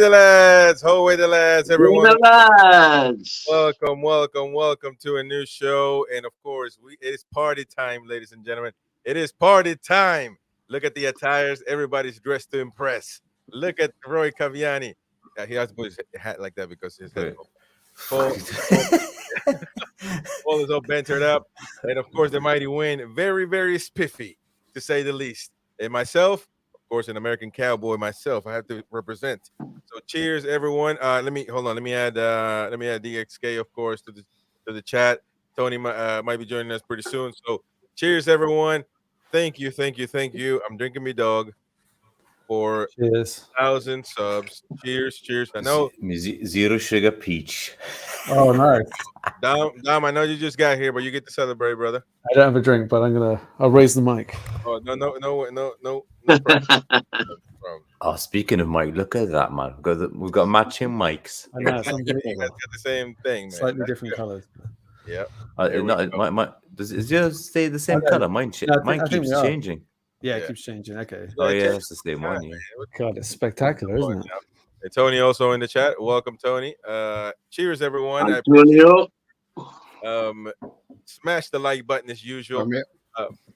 Howay the lads, everyone. Lads. Welcome to a new show. And of course, it is party time, ladies and gentlemen. It is party time. Look at the attires. Everybody's dressed to impress. Look at Roy Caviani. He has to put his hat like that because his head. Paul, Paul is all bantered up. And of course, the mighty win. Very, very spiffy, to say the least. And myself, of course, an American cowboy myself, I have to represent. So cheers, everyone. Let me hold on. Let me add DXK, of course, to the chat. Tony might be joining us pretty soon. So cheers, everyone. Thank you. I'm drinking me dog for Cheers. 1,000 subs. Cheers. I know, Zero sugar peach. Oh, nice. Dom. I know you just got here, but you get to celebrate, brother. I don't have a drink, but I'll raise the mic. Oh no problem. Oh, speaking of mic, look at that, man. We've got matching mics. I know, it's You guys unbelievable. got the same thing, man. Slightly That's different good. colours. Yeah. Does yours stay the same Okay. color? Mine No, I think keeps we are. changing. Yeah, Yeah. it keeps changing. Okay. Oh yeah, it's the same one. Yeah. God, it's spectacular, isn't it? Hey, Tony also in the chat. Welcome, Tony. Cheers, everyone. Antonio. Smash the like button as usual.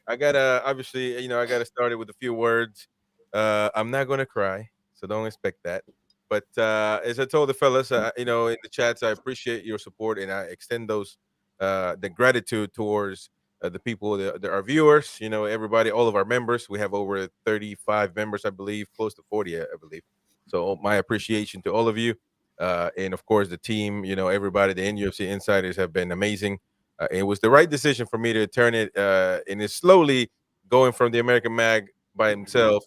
I gotta obviously, I gotta start it with a few words. I'm not gonna cry, so don't expect that. But as I told the fellas, in the chats, I appreciate your support and I extend the gratitude towards the people, our viewers. Everybody, all of our members. We have over 35 members, I believe, close to 40, I believe. So my appreciation to all of you, and of course the team. Everybody, the NUFC insiders have been amazing. It was the right decision for me to turn it, and it's slowly going from the American Mag by himself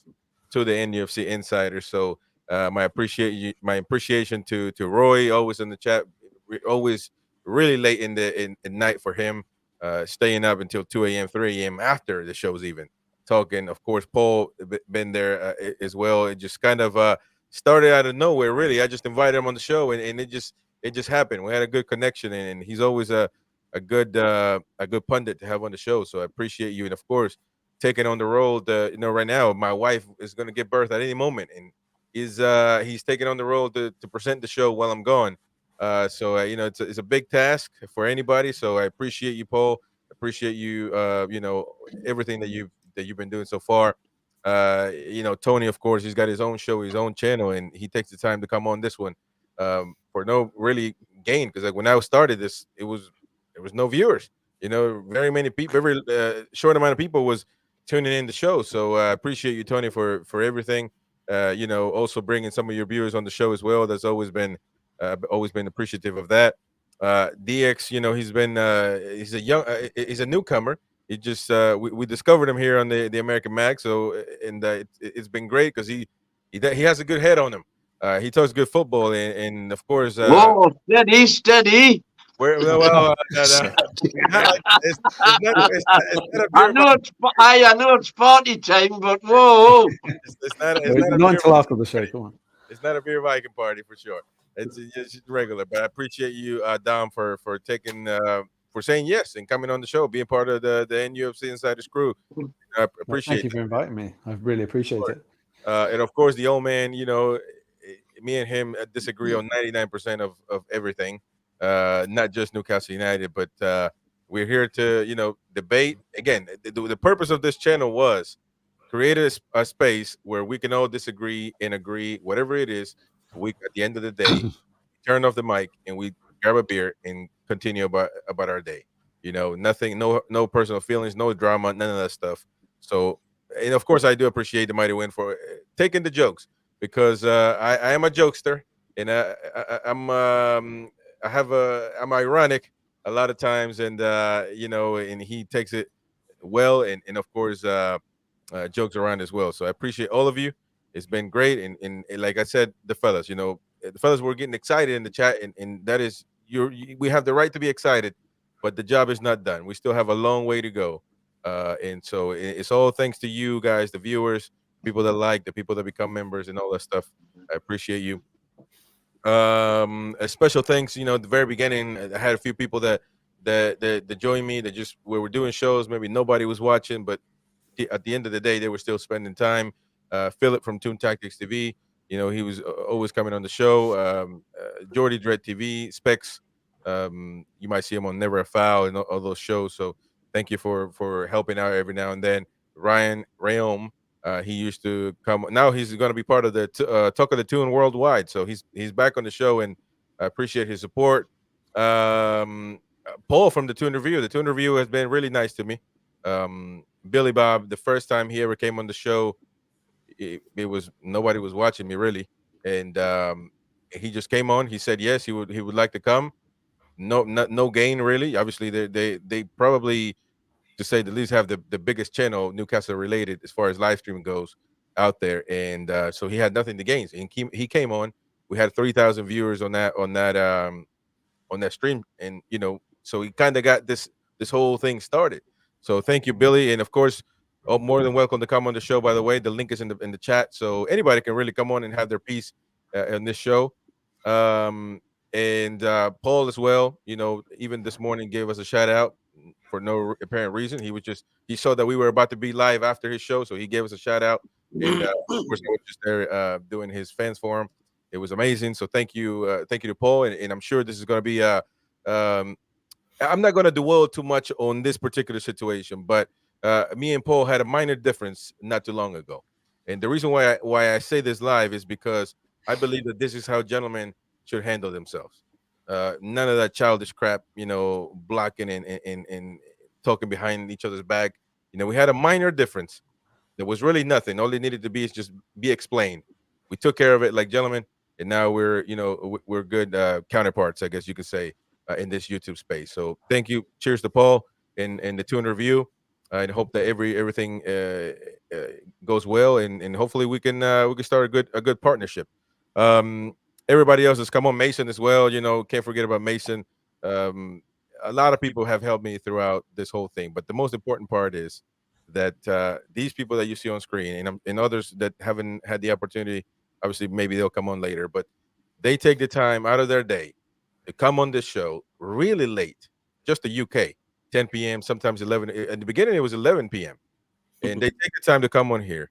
to the NUFC Insider. So my appreciation to Roy, always in the chat, always really late in night for him, staying up until 2 a.m., 3 a.m. after the shows even talking. Of course, Paul been there as well. It just kind of started out of nowhere. Really, I just invited him on the show, and it just happened. We had a good connection, and he's always a good pundit to have on the show. So I appreciate you, and of course, taking on the role. Right now, my wife is going to give birth at any moment, and he's taking on the role to present the show while I'm gone. So it's a big task for anybody. So I appreciate you, Paul. Appreciate you. Everything that you've been doing so far. Tony, of course, he's got his own show, his own channel, and he takes the time to come on this one for no really gain. Because like when I started this, there was no viewers. Very many people, very short amount of people was tuning in the show. So I appreciate you, Tony, for everything. Also bringing some of your viewers on the show as well. That's always been appreciative of that. DX, he's a newcomer. We discovered him here on the American Mag. So and it's been great because he has a good head on him. He talks good football, and of course, Whoa, steady. well, it's not a I beer know it's party time, but whoa. it's not a Not beer until after the show. Come on. It's not a beer Viking party for sure. It's just regular, but I appreciate you, Dom, for taking for saying yes and coming on the show, being part of the NUFC Insiders crew. I appreciate Thank you for inviting me. I really appreciate it. and of course the old man. Me and him disagree on 99% of everything, not just Newcastle United, but we're here to debate. Again, the purpose of this channel was create a space where we can all disagree and agree, whatever it is. At the end of the day, turn off the mic and we grab a beer and continue about our day. Nothing, no personal feelings, no drama, none of that stuff. So, and of course, I do appreciate the mighty win for taking the jokes because I am a jokester and I'm ironic a lot of times, and and he takes it well, and of course jokes around as well. So I appreciate all of you. It's been great, and like I said, the fellas, were getting excited in the chat, and that is we have the right to be excited, but the job is not done. We still have a long way to go, and so it's all thanks to you guys, the viewers, people that like, the people that become members, and all that stuff. I appreciate you. A special thanks, at the very beginning, I had a few people that joined me. That just we were doing shows, maybe nobody was watching, but at the end of the day, they were still spending time. Philip from Toon Tactics TV, You know, he was always coming on the show. Jordy Dread TV, Specs. You might see him on Never a Foul and all those shows. So thank you for helping out every now and then. Ryan Rayom, he used to come. Now he's going to be part of the Talk of the Tune worldwide. So he's back on the show, and I appreciate his support. Paul from the Tune Review. The Tune Review has been really nice to me. Billy Bob, the first time he ever came on the show, it was nobody was watching me really, and he just came on. He said yes, he would like to come. No gain really. Obviously, they probably, to say the least, have the biggest channel Newcastle related as far as live streaming goes out there, and so he had nothing to gain. And he came on. We had 3,000 viewers on that stream, and so he kind of got this whole thing started. So thank you, Billy, and of course, oh, more than welcome to come on the show. By the way, the link is in the chat, so anybody can really come on and have their piece on this show. And Paul as well. Even this morning gave us a shout out for no apparent reason. He saw that we were about to be live after his show, so he gave us a shout out. And of course, I was just there doing his fans forum. It was amazing. So thank you to Paul, and I'm sure this is going to be. I'm not going to dwell too much on this particular situation, but me and Paul had a minor difference not too long ago, and the reason why I say this live is because I believe that this is how gentlemen should handle themselves. None of that childish crap, blocking and talking behind each other's back. We had a minor difference. There was really nothing. All it needed to be is just be explained. We took care of it like gentlemen, and now we're good counterparts, I guess you could say, in this YouTube space. So thank you. Cheers to Paul and the Tune Review. I hope that everything goes well, and hopefully we can start a good partnership. Everybody else has come on. Mason as well. Can't forget about Mason. A lot of people have helped me throughout this whole thing, but the most important part is that these people that you see on screen and others that haven't had the opportunity, obviously maybe they'll come on later, but they take the time out of their day to come on this show really late, just the UK, 10 p.m., sometimes 11. At the beginning, it was 11 p.m. And they take the time to come on here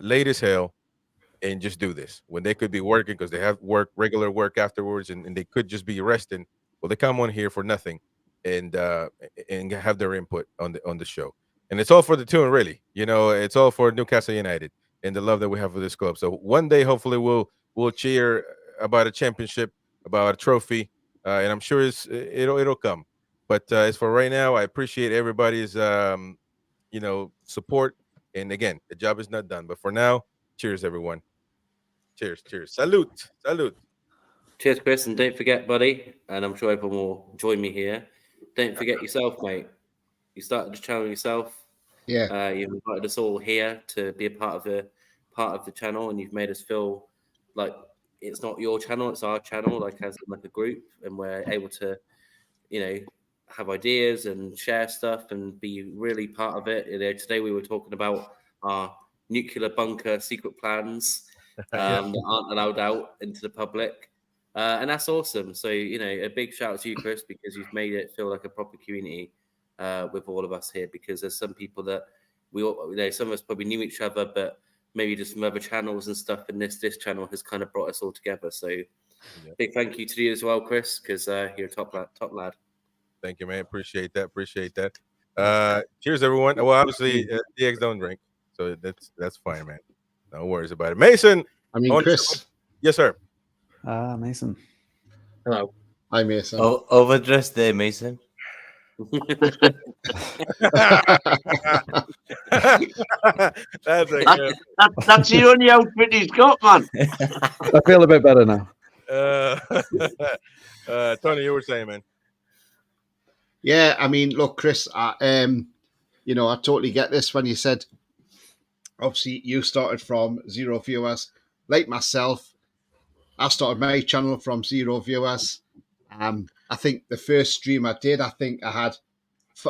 late as hell and just do this when they could be working because they have regular work afterwards, and they could just be resting. Well, they come on here for nothing and have their input on the show. And it's all for the tune, really. It's all for Newcastle United and the love that we have for this club. So one day, hopefully, we'll cheer about a championship, about a trophy, and I'm sure it'll come. But as for right now, I appreciate everybody's support. And again, the job is not done. But for now, cheers, everyone. Cheers, cheers. Salute, salute. Cheers, Chris, and don't forget, buddy, and I'm sure everyone will join me here. Don't forget yourself, mate. You started the channel yourself. Yeah. You've invited us all here to be a part of the channel, and you've made us feel like it's not your channel, it's our channel, like as like a group, and we're able to, have ideas and share stuff and be really part of it. Today we were talking about our nuclear bunker secret plans that aren't allowed out into the public. And that's awesome. So, a big shout out to you, Chris, because you've made it feel like a proper community with all of us here, because there's some people that we all, some of us probably knew each other, but maybe just from other channels and stuff. And this channel has kind of brought us all together. So big thank you to you as well, Chris, because you're a top lad. Thank you, man. Appreciate that. Cheers, everyone. Well, obviously, DX don't drink, so that's fine, man. No worries about it. Mason. Chris. Yes, sir. Mason. Hello. Hi, Mason. Oh, overdressed there, Mason. That's the only outfit he's got, man. I feel a bit better now. Tony, you were saying, man. Yeah, look, Chris, I totally get this when you said, obviously, you started from 0 viewers. Like myself, I started my channel from 0 viewers. I think the first stream I did, I had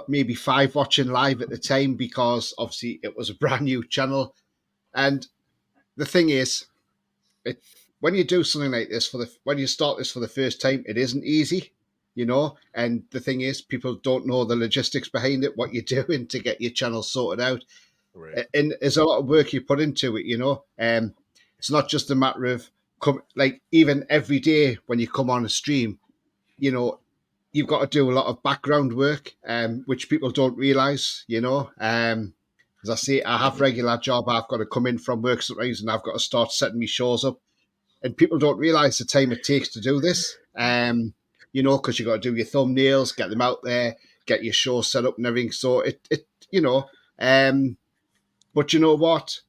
maybe 5 watching live at the time, because obviously it was a brand new channel. And the thing is, when you do something like this when you start this for the first time, it isn't easy, and the thing is, people don't know the logistics behind it, what you're doing to get your channel sorted out. Right. And there's a lot of work you put into it, it's not just a matter of like even every day when you come on a stream, you know, you've got to do a lot of background work, which people don't realise, you know. As I say, I have regular job. I've got to come in from work sometimes and I've got to start setting me shows up. And people don't realise the time it takes to do this, you know, because you've got to do your thumbnails, get them out there, get your show set up and everything. So it you know, but you know what?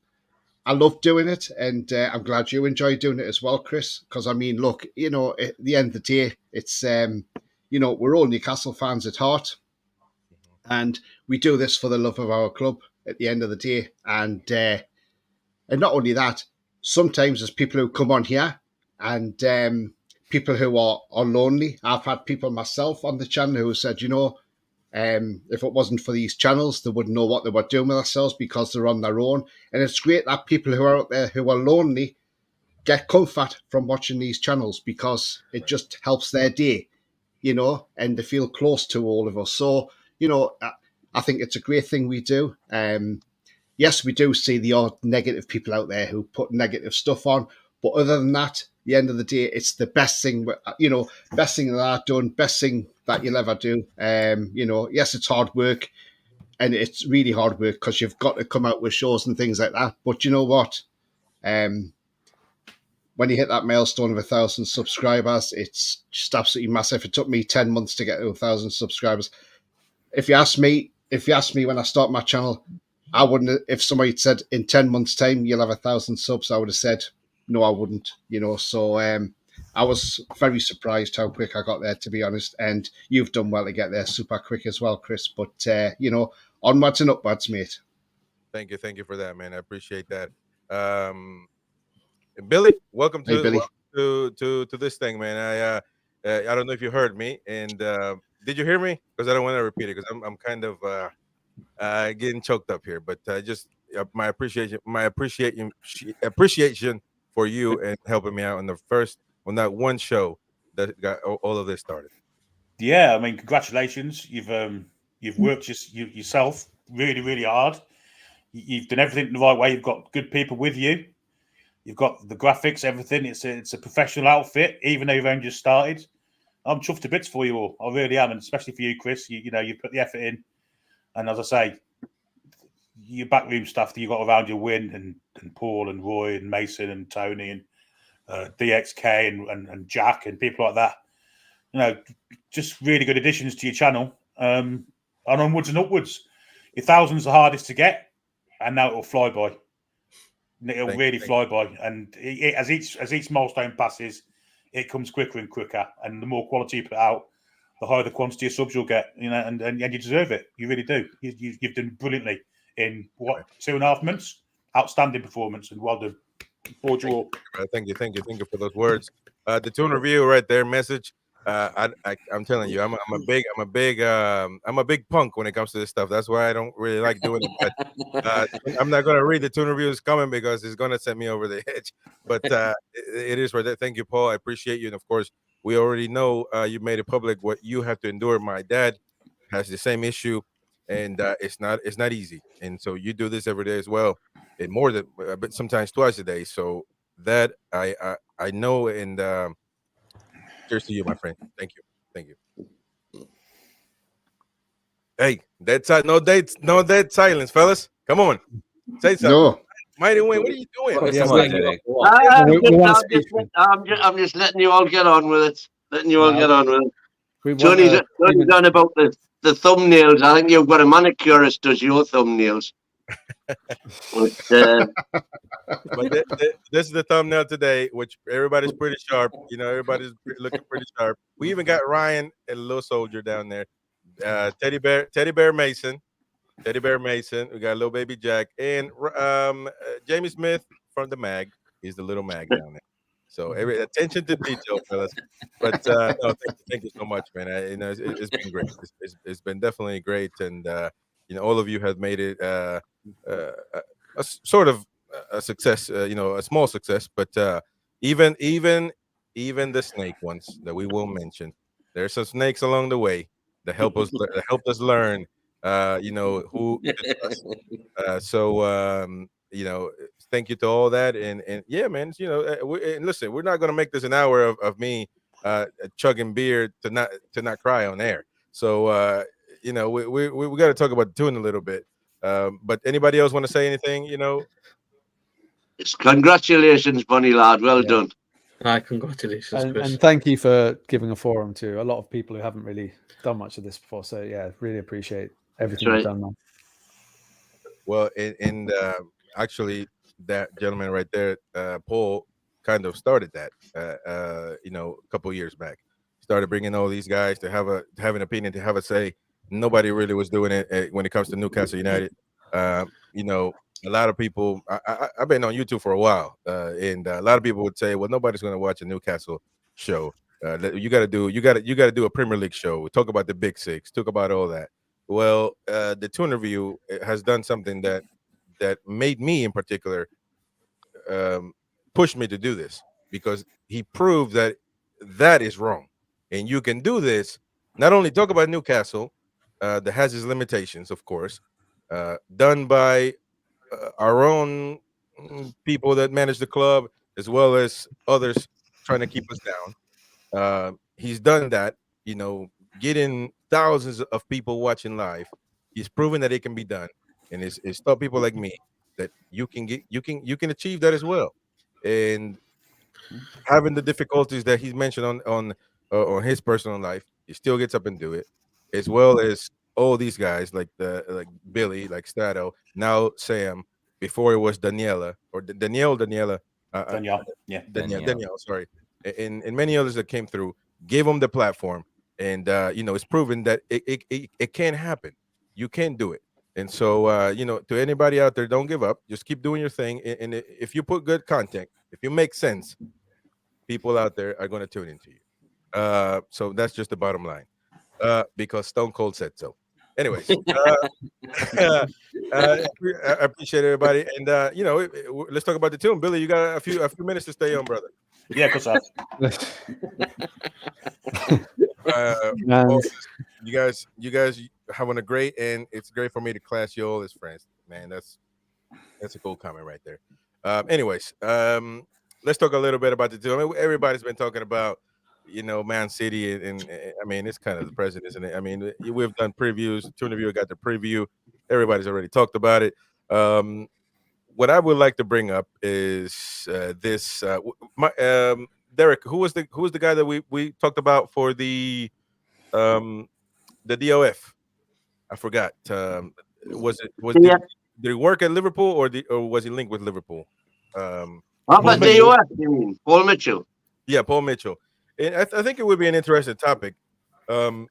I love doing it, and I'm glad you enjoy doing it as well, Chris. Because I mean, look, you know, at the end of the day, it's you know, we're all Newcastle fans at heart, and we do this for the love of our club. At the end of the day, and not only that, sometimes there's people who come on here, and people who are lonely. I've had people myself on the channel who said, you know, if it wasn't for these channels, they wouldn't know what they were doing with themselves because they're on their own. And it's great that people who are out there who are lonely get comfort from watching these channels because it just helps their day, you know, and they feel close to all of us. So, you know, I think it's a great thing we do. Yes, we do see the odd negative people out there who put negative stuff on. But other than that, at the end of the day, it's the best thing, you know, best thing that I've done, best thing that you'll ever do. You know, yes, it's hard work and it's really hard work because you've got to come out with shows and things like that. But you know what? When you hit that milestone of 1,000 subscribers, it's just absolutely massive. It took me 10 months to get to 1,000 subscribers. If you ask me when I start my channel, I wouldn't. If somebody said in 10 months' time you'll have 1,000 subs, I would have said no, I wouldn't. You know, so I was very surprised how quick I got there, to be honest. And you've done well to get there super quick as well, Chris. But you know, onwards and upwards, mate. Thank you for that, man. I appreciate that. Billy, welcome to Billy. to this thing, man. I don't know if you heard me, and did you hear me? Because I don't want to repeat it because I'm kind of getting choked up here. But just my appreciation for you and helping me out on that one show that got all of this started. Yeah, I mean, congratulations. You've worked yourself really, really hard. You've done everything the right way. You've got good people with you. You've got the graphics, everything. It's a professional outfit, even though you've only just started. I'm chuffed to bits for you all. I really am, and especially for you, Chris. You know, you put the effort in, and as I say, your backroom stuff that you got around you, Win and Paul and Roy and Mason and Tony and DXK and Jack and people like that. You know, just really good additions to your channel. And onwards and upwards. Your 1,000's the hardest to get, and now it'll fly by. It'll really fly by, and as each milestone passes, it comes quicker and quicker. And the more quality you put out, the higher the quantity of subs you'll get. You know, and you deserve it. You really do. You've done brilliantly in 2.5 months. Outstanding performance, and well done. Thank you for those words. The tune review right there, message. I'm telling you, I'm a big punk when it comes to this stuff. That's why I don't really like doing it. But I'm not gonna read the tune reviews coming because it's gonna set me over the edge. But it is right there. Thank you, Paul. I appreciate you, and of course, we already know you made it public what you have to endure. My dad has the same issue, and it's not easy. And so you do this every day as well, and more than but sometimes twice a day. So that I know, and cheers to you, my friend. Thank you. Hey, no dead silence, fellas. Come on, say something. No. Mighty Wayne, what are you doing? I'm just letting you all get on with it. Johnny's on about the thumbnails. I think you've got a manicurist does your thumbnails. But this is the thumbnail today, which everybody's pretty sharp. You know, everybody's looking pretty sharp. We even got Ryan and Little Soldier down there. Teddy Bear Mason. We got Little Baby Jack and Jamie Smith from the mag. He's the little mag down there. So every attention to detail, fellas. But no, thank you so much, man. It's been great. It's been definitely great, and all of you have made it a sort of a success. A small success, but even the snake ones that we will mention. There's some snakes along the way that helped us learn. Who. So thank you to all that, and yeah, man, and listen, we're not gonna make this an hour of me chugging beer to not cry on air. So we got to talk about the tune a little bit. But anybody else want to say anything? Congratulations, Bunny lad. Well Yeah. done. Congratulations, Chris. And thank you for giving a forum to a lot of people who haven't really done much of this before. So yeah, really appreciate everything That's you've right. done, man. Well, and actually, that gentleman right there, Paul, kind of started that. A couple of years back, started bringing all these guys to have an opinion, to have a say. Nobody really was doing it when it comes to Newcastle United. A lot of people. I've been on YouTube for a while, and a lot of people would say, "Well, nobody's going to watch a Newcastle show. You got to do a Premier League show. Talk about the Big Six. Talk about all that." Well, the Tune Review has done something that made me, in particular, push me to do this, because he proved that is wrong, and you can do this. Not only talk about Newcastle, that has its limitations, of course, done by our own people that manage the club, as well as others trying to keep us down. He's done that, getting thousands of people watching live. He's proven that it can be done, and it's taught people like me that you can achieve that as well. And having the difficulties that he's mentioned on his personal life, he still gets up and do it, as well as all these guys like Billy, like Stato, now Sam. Before it was Daniela or Daniela, Danielle. Yeah. Danielle, sorry, and many others that came through, gave them the platform, and it's proven that it can happen. You can do it. And so to anybody out there, don't give up. Just keep doing your thing, and if you put good content, if you make sense, people out there are going to tune into you. So that's just the bottom line, because Stone Cold said so. Anyways, I appreciate everybody, and let's talk about the tune. Billy, you got a few minutes to stay on, brother. Yeah, because you guys having a great, and it's great for me to class you all as friends, man. That's a cool comment right there. Anyways, let's talk a little bit about the tune. I mean, everybody's been talking about Man City, and I mean, it's kind of the present, isn't it? I mean, we've done previews. Tune Review got the preview. Everybody's already talked about it. What I would like to bring up is this. Derek, who was the guy that we talked about for the DOF? I forgot. Did he work at Liverpool, or was he linked with Liverpool? How about the DOF? You mean Paul Mitchell? Yeah, Paul Mitchell. And I think it would be an interesting topic. Does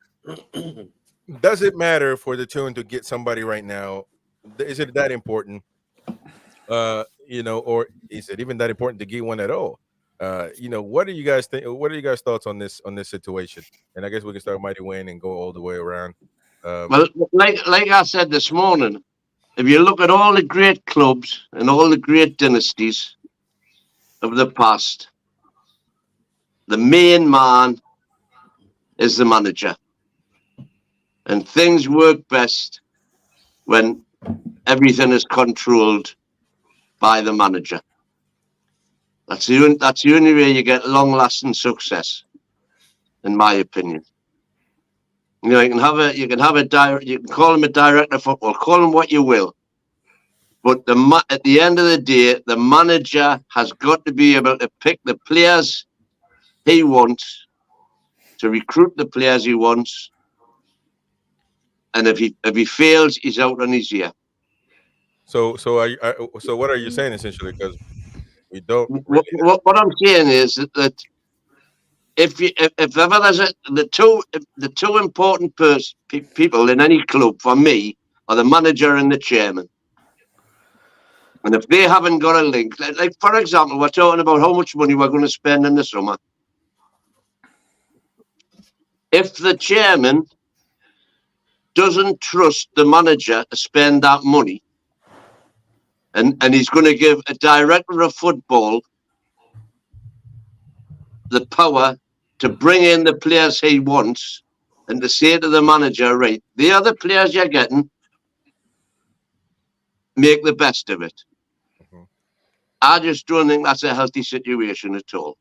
it matter for the tune to get somebody right now? Is it that important? Or is it even that important to get one at all? What do you guys think? What are you guys' thoughts on this situation? And I guess we can start Mighty Wayne and go all the way around. Well, like I said this morning, if you look at all the great clubs and all the great dynasties of the past, the main man is the manager. And things work best when everything is controlled by the manager. That's the only way you get long-lasting success, in my opinion. You can call him a director of football, call him what you will. But at the end of the day, the manager has got to be able to pick the players he wants, to recruit the players he wants, and if he fails, he's out on his ear. So what are you saying essentially? Because we don't. Really what I'm saying is that if ever there's the two important people in any club for me are the manager and the chairman. And if they haven't got a link, like for example, we're talking about how much money we're going to spend in the summer. If the chairman doesn't trust the manager to spend that money, and he's going to give a director of football the power to bring in the players he wants and to say to the manager, right, the other players you're getting, make the best of it. I just don't think that's a healthy situation at all.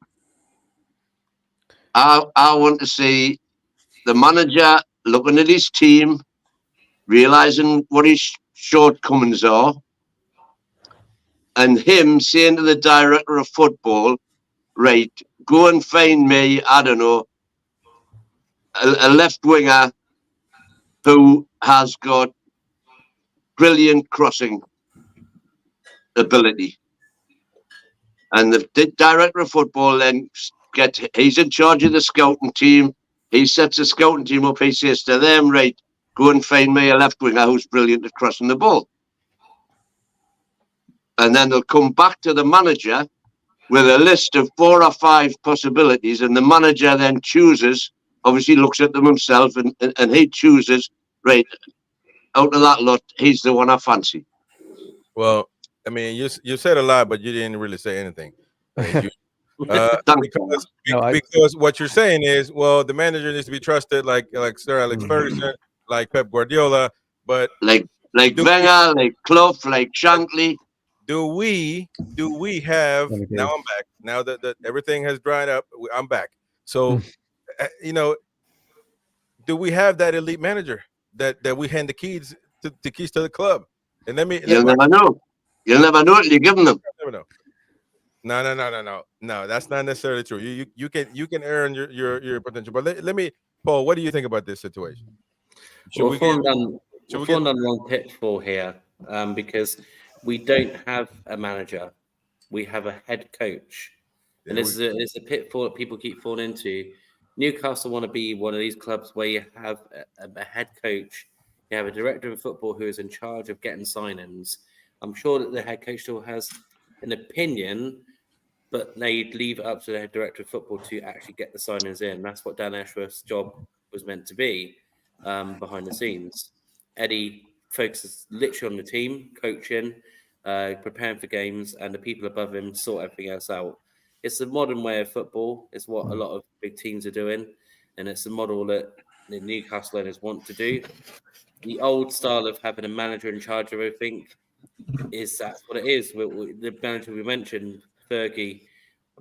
I want to see the manager looking at his team, realizing what his shortcomings are, and him saying to the director of football, right, go and find me, I don't know, a left winger who has got brilliant crossing ability. And the director of football then he's in charge of the scouting team. He sets the scouting team up. He says to them, right, go and find me a left winger who's brilliant at crossing the ball. And then they'll come back to the manager with a list of 4 or 5 possibilities. And the manager then chooses, obviously looks at them himself, and he chooses, right, out of that lot, he's the one I fancy. Well, I mean, you said a lot, but you didn't really say anything. Because what you're saying is, well, the manager needs to be trusted, like Sir Alex Ferguson, like Pep Guardiola, but like Wenger, like Clough, like Shankly. Do we have now? I'm back. Now that everything has dried up, I'm back. So, do we have that elite manager that we hand the keys to the club? And you'll never know. You'll never know it. You give them. Never know. No. That's not necessarily true. You can earn your potential. But let me, Paul. What do you think about this situation? We're falling down the wrong pitfall here, because we don't have a manager. We have a head coach, and it's a pitfall that people keep falling into. Newcastle want to be one of these clubs where you have a head coach, you have a director of football who is in charge of getting signings. I'm sure that the head coach still has an opinion, but they leave it up to the director of football to actually get the signings in. That's what Dan Ashworth's job was meant to be, behind the scenes. Eddie focuses literally on the team, coaching, preparing for games, and the people above him sort everything else out. It's the modern way of football. It's what a lot of big teams are doing, and it's the model that the Newcastle owners want to do. The old style of having a manager in charge of everything that's what it is. The manager we mentioned, Fergie,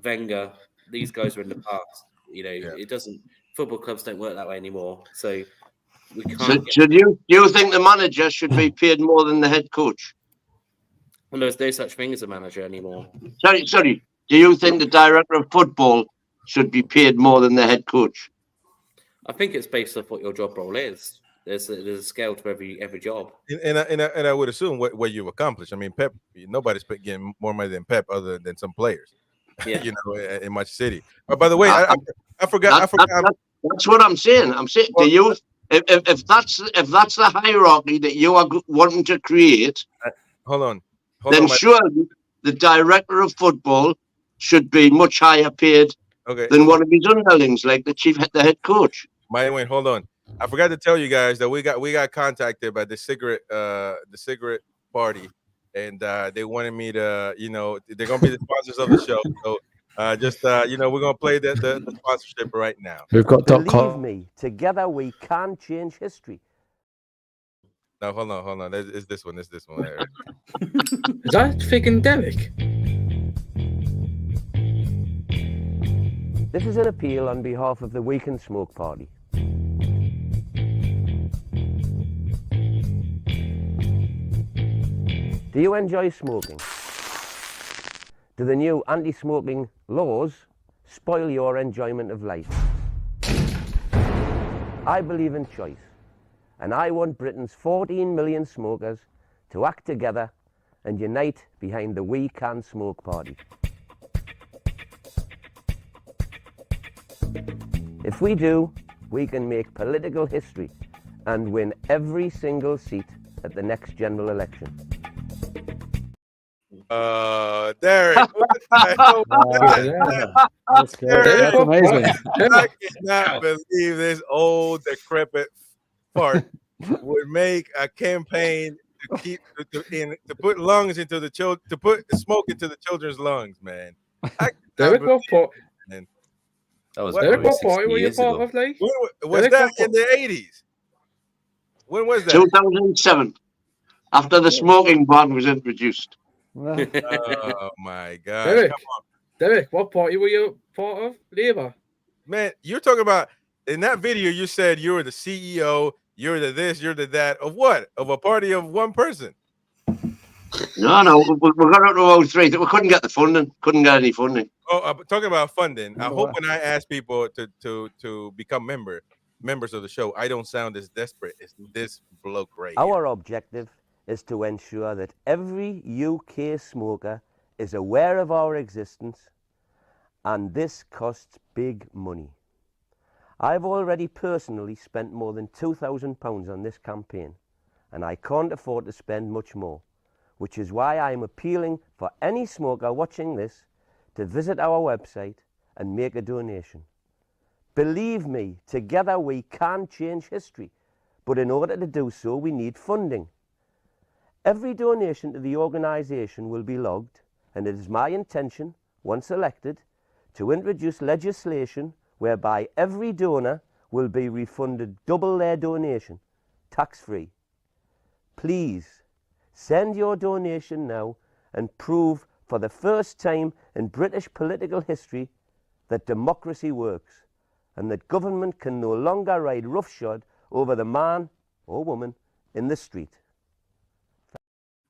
Wenger, these guys are in the past. It doesn't. Football clubs don't work that way anymore. So we can't. So do you think the manager should be paid more than the head coach? Well, there's no such thing as a manager anymore. Sorry. Do you think the director of football should be paid more than the head coach? I think it's based off what your job role is. There's a scale to every job. And I would assume what you've accomplished. I mean, Pep, nobody's getting more money than Pep other than some players. Yeah. In Much City. But by the way, I forgot. That's what I'm saying. I'm saying, do you, if that's the hierarchy that you are wanting to create, hold on, then surely the director of football should be much higher paid than one of his underlings, like the head coach. By the way, hold on. I forgot to tell you guys that we got contacted by the cigarette party, and they wanted me to, they're gonna be the sponsors of the show. So we're gonna play the sponsorship right now. We've got Believe me, together we can change history. No, hold on. It's this one. Is that freaking Derek? This is an appeal on behalf of the We Can Smoke Party. Do you enjoy smoking? Do the new anti-smoking laws spoil your enjoyment of life? I believe in choice, and I want Britain's 14 million smokers to act together and unite behind the We Can Smoke Party. If we do, we can make political history and win every single seat at the next general election. Derek, That's good. That's amazing. I cannot believe this old decrepit fart would make a campaign to put lungs into the children, to put smoke into the children's lungs, man. Derek, what party were you part of, like? Was that in the 80s? When was that? 2007, after the smoking ban was introduced. Oh my God! Derek, Come on, Derek, what party were you part of? Labour. man. You're talking about in that video. You said you were the CEO. You're the this. You're the that. Of what? Of a party of one person. No, we got out to 03. We couldn't get the funding. Couldn't get any funding. Oh, talking about funding. I Oh, hope wow. when I ask people to become members of the show, I don't sound as desperate as this bloke right here. Our objective is to ensure that every UK smoker is aware of our existence, and this costs big money. I've already personally spent more than £2,000 on this campaign, and I can't afford to spend much more, which is why I am appealing for any smoker watching this to visit our website and make a donation. Believe me, together we can change history, but in order to do so, we need funding. Every donation to the organisation will be logged, and it is my intention, once elected, to introduce legislation whereby every donor will be refunded double their donation, tax-free. Please, send your donation now and prove for the first time in British political history that democracy works and that government can no longer ride roughshod over the man or woman in the street.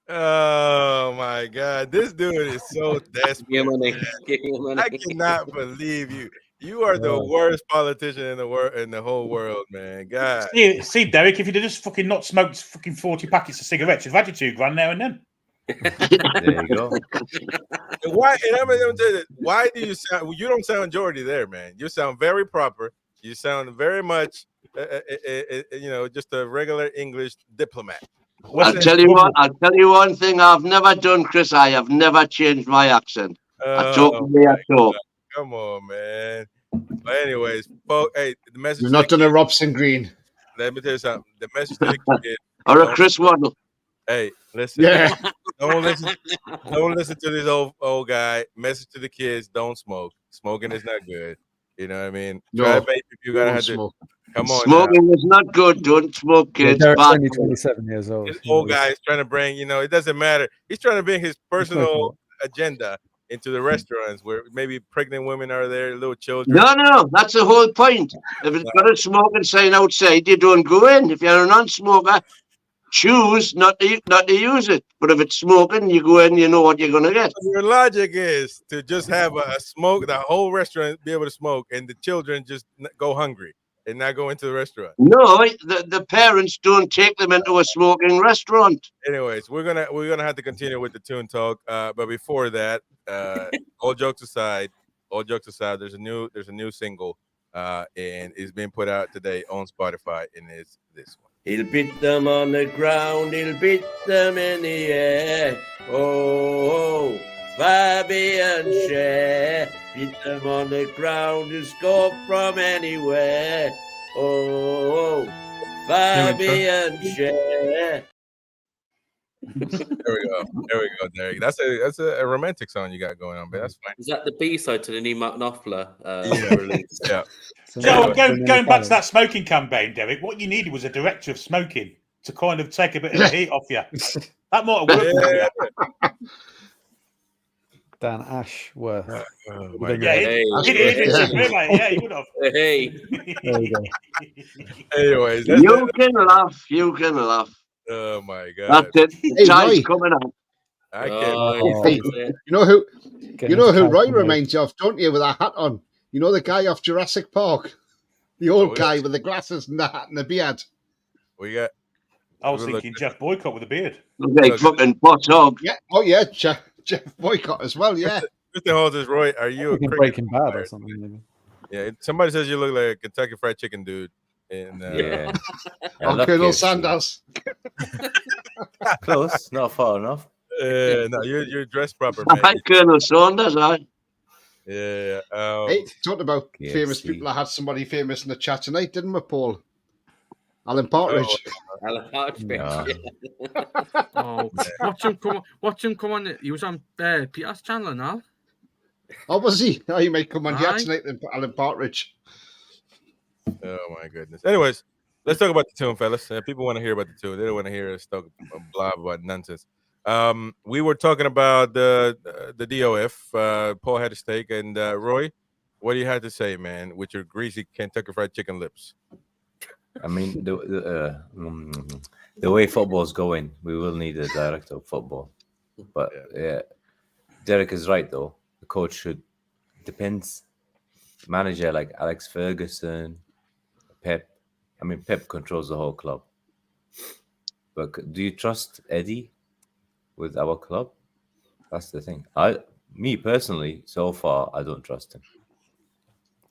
Oh my God, this dude is so desperate. Give your money. man. Give your money. I cannot believe you. You are the worst politician in the world, in the whole world, man. God. See, Derek, if you'd have just fucking not smoked fucking 40 packets of cigarettes, you'd have had your £2,000 now and then. There you go. Why? And I'm gonna tell you that, why do you sound? You don't sound Geordie there, man. You sound very proper. You sound very much, just a regular English diplomat. I'll tell you one thing I've never done, Chris. I have never changed my accent. I talk the way I talk. Come on, man. But anyways, folks, hey, the message. You've not done a Robson Green. Let me tell you something. The message to the kid. Or a Chris Waddle. Hey, listen. Yeah. Don't listen to this old guy. Message to the kids: don't smoke. Smoking is not good. You know what I mean? No, try to vape if you gotta don't have smoke. to. Come on. Smoking is not good. Don't smoke, kids. Derek's Bad. only 27 years old. This old guy is trying to bring. It doesn't matter. He's trying to bring his personal agenda into the restaurants where maybe pregnant women are there, little children. No, that's the whole point. If it's got a smoking sign outside, you don't go in. If you're a non-smoker, choose not to use it. But if it's smoking, you go in, you know what you're going to get. Your logic is to just have a smoke, the whole restaurant be able to smoke, and the children just go hungry and not go into the restaurant. No, the parents don't take them into a smoking restaurant. Anyways, we're gonna have to continue with the tune talk. But before that, all jokes aside, there's a new single, and it's being put out today on Spotify, and it's this one. He'll beat them on the ground, he'll beat them in the air. Oh, Fabian Share. Beat them on the ground, he'll score from anywhere. Oh, Fabian Share. There we go, Derek. That's a romantic song you got going on, but that's fine. Is that the B-side to the new Mark Knopfler release? Yeah. Joe, going back to that smoking campaign, Derek, what you needed was a director of smoking to kind of take a bit of the heat off you. That might have worked. Yeah. Dan Ashworth. Oh my God. Hey. He would have. Hey. There you go. Anyways, You can laugh. Oh my God. That's it. Hey, Time's Roy. coming up. I can't. Oh, Hey, yeah. you know who Roy reminds you of, don't you, with a hat on? You know the guy off Jurassic Park? The old guy with the glasses and the hat and the beard. We got. I was thinking Jeff Boycott with a beard. Okay, fucking pot hog. Yeah. Oh, yeah. Jeff Boycott as well, yeah. Mr. Holmes, Roy, are you a cricket Breaking Bad player? or something? Maybe. Yeah, somebody says you look like a Kentucky Fried Chicken dude. And Yeah. Oh, Colonel Sanders. Close, not far enough. No, you're dressed proper, man. Hi, Colonel Saunders, Yeah. Hey, talking about KFC. famous people, I had somebody famous in the chat tonight, didn't we, Paul? Alan Partridge. Alan Partridge. Yeah. Oh, watch him come on. He was on Peter's channel now. Oh, was he? Oh, he might come on here Aye. tonight, then, Alan Partridge. Oh my goodness. Anyways, let's talk about the tune, fellas. People want to hear about the tune. They don't want to hear us talk blah about nonsense. We were talking about the DOF. Paul had a steak, and Roy, what do you have to say, man, with your greasy Kentucky Fried Chicken lips? I mean, the way football's going, we will need a director of football. But yeah, Derek is right though. The coach should depends. Manager like Alex Ferguson, Pep. I mean, Pep controls the whole club. But do you trust Eddie with our club? That's the thing. Me personally, so far, I don't trust him.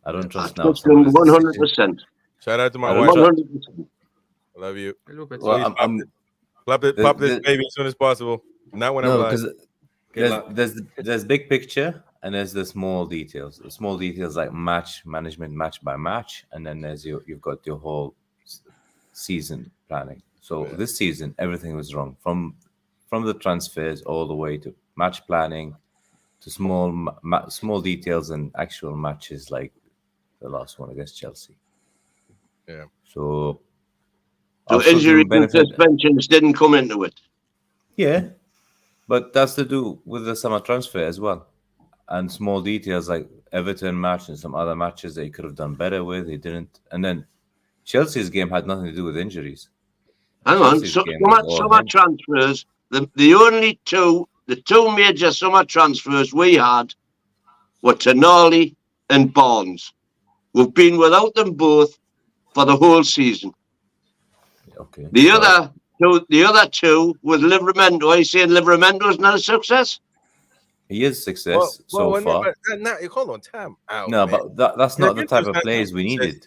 I don't trust now. 100%. Shout out to my I wife. don't 100%. I love you. Well, Please pop this baby as soon as possible. Not when I'm live. Because there's big picture and there's the small details. The small details like match management, match by match, and then there's you've got your whole season planning. So this season, everything was wrong from the transfers all the way to match planning, to small details and actual matches like the last one against Chelsea. Yeah. So injuries and suspensions didn't come into it. Yeah, but that's to do with the summer transfer as well, and small details like Everton match and some other matches that he could have done better with. He didn't, and then Chelsea's game had nothing to do with injuries. Hang on, summer transfers. The two major summer transfers we had were Tonali and Barnes. We've been without them both for the whole season. Okay. The other two with Livramento. Are you saying Livramento's not a success? He is a success so far. Hold on, time out. No, man. but that's not the type of players we needed.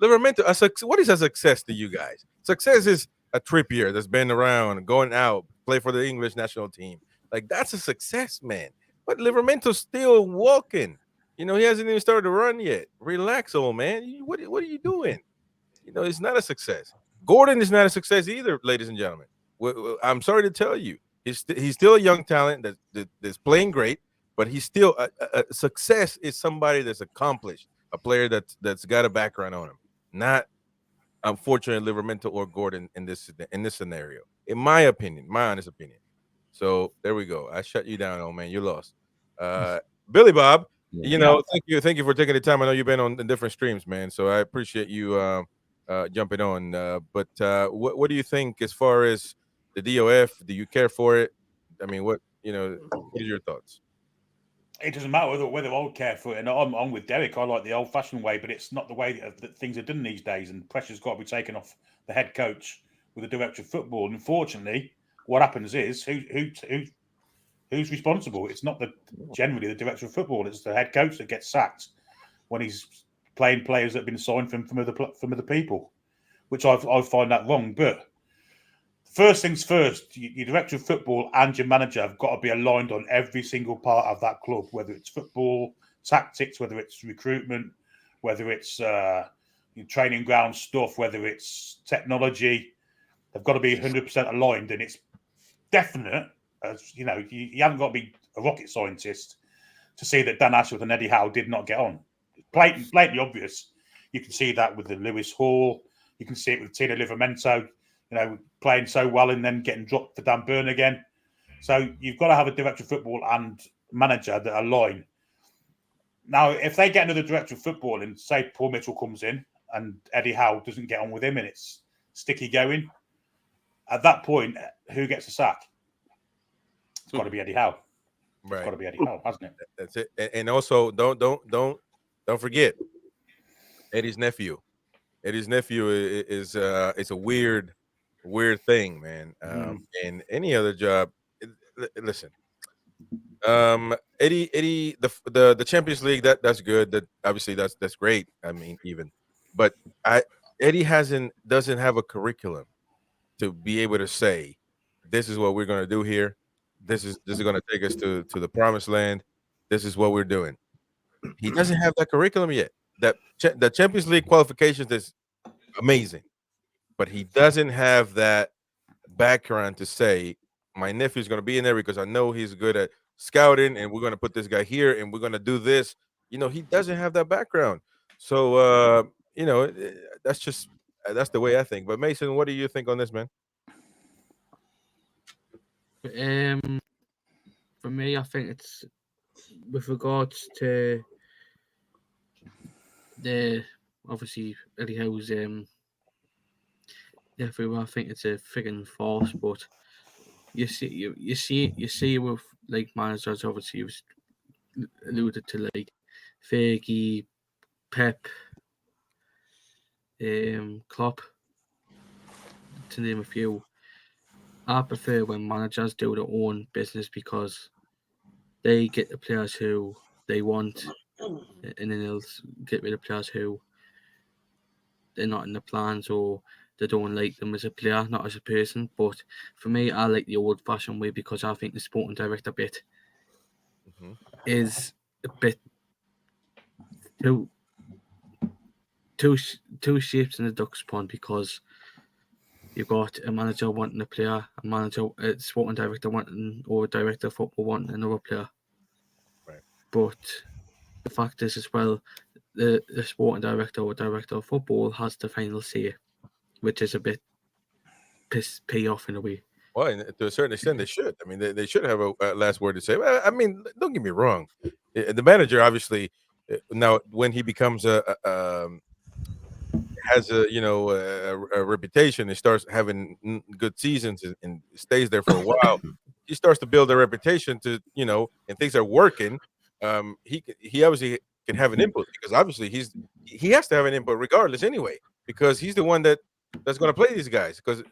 Livramento, what is a success to you guys? Success is a Trippier that's been around, going out, play for the English national team. Like, that's a success, man. But Livramento's still walking. You know, he hasn't even started to run yet. Relax, old man. What are you doing? You know, it's not a success. Gordon is not a success either, ladies and gentlemen. I'm sorry to tell you. He's still a young talent that's playing great, but he's still a success is somebody that's accomplished, a player that's got a background on him. Not, unfortunately, Livramento or Gordon in this scenario, in my opinion, my honest opinion. So there we go. I shut you down, old man. You lost. Billy Bob, thank you for taking the time. I know you've been on different streams, man. So I appreciate you jumping on. But what do you think as far as the DOF? Do you care for it? I mean, what are your thoughts? It doesn't matter whether I would care for it. And I'm with Derek. I like the old-fashioned way, but it's not the way that things are done these days. And pressure's got to be taken off the head coach with the director of football. And unfortunately, what happens is who's responsible? It's not generally the director of football. It's the head coach that gets sacked when he's playing players that have been signed from other people, which I find that wrong. But first things first, your director of football and your manager have got to be aligned on every single part of that club, whether it's football, tactics, whether it's recruitment, whether it's your training ground stuff, whether it's technology. They've got to be 100% aligned, and it's definite. You haven't got to be a rocket scientist to see that Dan Ashworth and Eddie Howe did not get on. Blatantly obvious. You can see that with the Lewis Hall. You can see it with Tino Livramento, playing so well and then getting dropped for Dan Burn again. So you've got to have a director of football and manager that align. Now, if they get another director of football and say Paul Mitchell comes in and Eddie Howe doesn't get on with him and it's sticky going, at that point, who gets the sack? It's got to be Eddie Howe. Right. It's got to be Eddie Howe, hasn't it? That's it. And also, don't forget Eddie's nephew. Eddie's nephew is it's a weird thing, man. And any other job, listen. Eddie, the Champions League, that's good. That obviously that's great. I mean, but Eddie doesn't have a curriculum to be able to say, this is what we're going to do here. This is going to take us to the promised land. This is what we're doing. He doesn't have that curriculum yet. The Champions League qualifications is amazing, but he doesn't have that background to say, my nephew's going to be in there because I know he's good at scouting, and we're going to put this guy here, and we're going to do this. He doesn't have that background. So, that's the way I think. But Mason, what do you think on this, man? For me, I think it's with regards to the obviously Eddie Howe's everywhere. I think it's a friggin' force, but you see with like managers, obviously you alluded to like Fergie, Pep, Klopp, to name a few. I prefer when managers do their own business because they get the players who they want, and then they'll get rid of players who they're not in the plans or they don't like them as a player, not as a person. But for me, I like the old-fashioned way because I think the sporting director bit is a bit two shapes in a duck's pond because you've got a manager wanting a player, a sporting director wanting, or a director of football wanting another player. Right. But the fact is as well, the sporting director or director of football has the final say, which is a bit pay off in a way. Well, and to a certain extent, they should. I mean, they should have a last word to say. Well, I mean, don't get me wrong. The manager, obviously, now when he becomes has a reputation and starts having good seasons and stays there for a while, he starts to build a reputation to and things are working. He obviously can have an input because obviously he has to have an input regardless anyway because he's the one that's going to play these guys because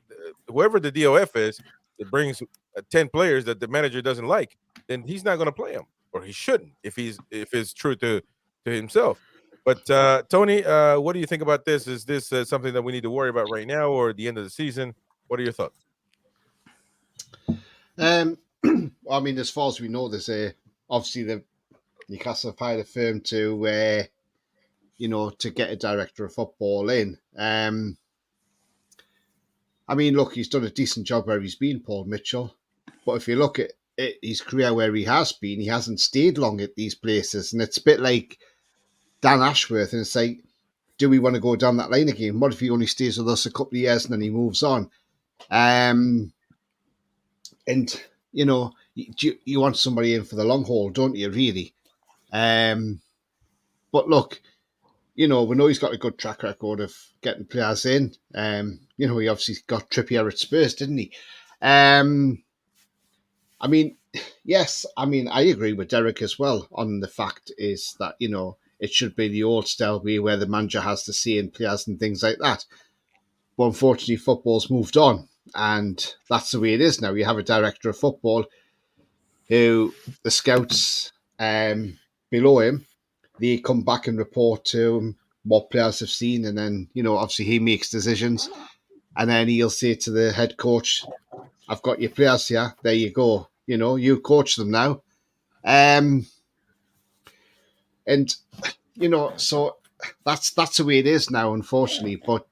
whoever the DOF is that brings 10 players that the manager doesn't like, then he's not going to play them or he shouldn't if it's true to himself. But Tony, what do you think about this? Is this something that we need to worry about right now or at the end of the season? What are your thoughts? I mean, as far as we know, there's obviously the Newcastle have hired a firm to to get a director of football in. I mean, look, he's done a decent job where he's been, Paul Mitchell. But if you look at his career where he has been, he hasn't stayed long at these places, and it's a bit like Dan Ashworth, and it's like, do we want to go down that line again? What if he only stays with us a couple of years and then he moves on? And you want somebody in for the long haul, don't you? Really? But look, we know he's got a good track record of getting players in. He obviously got Trippier at Spurs, didn't he? I mean, yes. I mean, I agree with Derek as well on the fact is that it should be the old style way where the manager has to say in players and things like that. But unfortunately, football's moved on, and that's the way it is now. You have a director of football who the scouts below him, they come back and report to him what players have seen, and then obviously he makes decisions, and then he'll say to the head coach, "I've got your players here. There you go. You coach them now." And so that's the way it is now, unfortunately. But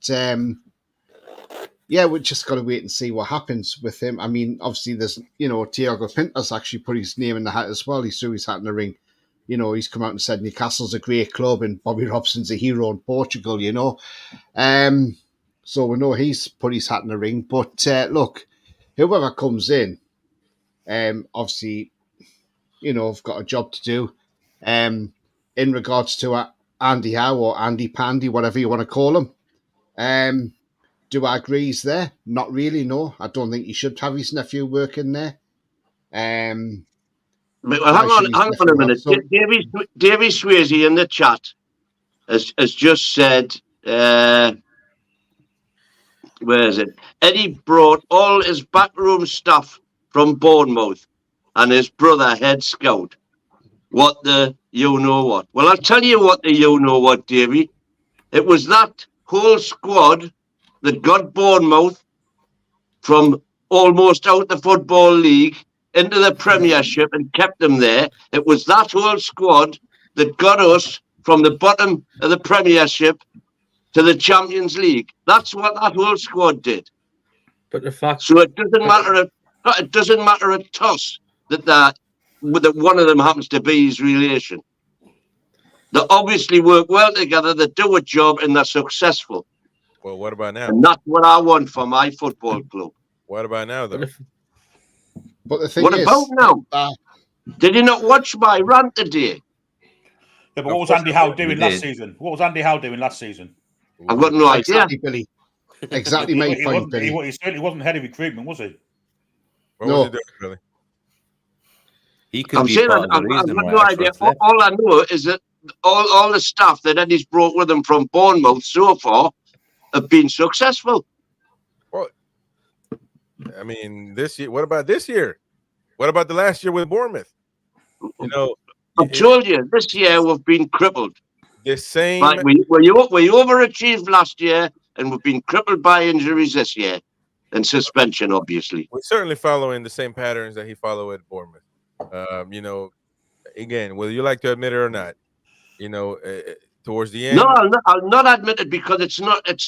we just got to wait and see what happens with him. I mean, obviously, there's Thiago Pinto's actually put his name in the hat as well. He threw his hat in the ring. He's come out and said Newcastle's a great club and Bobby Robson's a hero in Portugal. So we know he's put his hat in the ring. But look, whoever comes in, obviously, have got a job to do. In regards to Andy Howe or Andy Pandy, whatever you want to call him. Do I agree he's there? Not really, no. I don't think he should have his nephew working there. Well, hang on a minute. Davy Swayze in the chat has just said, where is it? Eddie brought all his backroom staff from Bournemouth and his brother head scout. What the you-know-what? Well, I'll tell you what the you-know-what, Davy. It was that whole squad that got Bournemouth from almost out the Football League into the Premiership and kept them there. It was that whole squad that got us from the bottom of the Premiership to the Champions League. That's what that whole squad did. But the fact, so it doesn't matter. It doesn't matter a toss that one of them happens to be his relation. They obviously work well together. They do a job and they're successful. Well, what about now? And that's what I want for my football club. What about now, though? But the thing What is, about now? Did you not watch my rant today? Yeah, but what was Andy Howe doing last season? What was Andy Howe doing last season? I've got no idea. Exactly, Billy. Exactly my point, Billy. He certainly wasn't head of recruitment, was he? What was he doing, Billy? He could be part of the reason I've why got no idea. Ashworth left. All I know is that all the staff that Eddie's brought with him from Bournemouth so far have been successful. Well, I mean, this year. What about this year? What about the last year with Bournemouth? You know, I told you this year we've been crippled. The same. But we overachieved last year, and we've been crippled by injuries this year, and suspension, obviously. We're certainly following the same patterns that he followed at Bournemouth. You know, again, whether you like to admit it or not, you know, towards the end. No, I'll not admit it because it's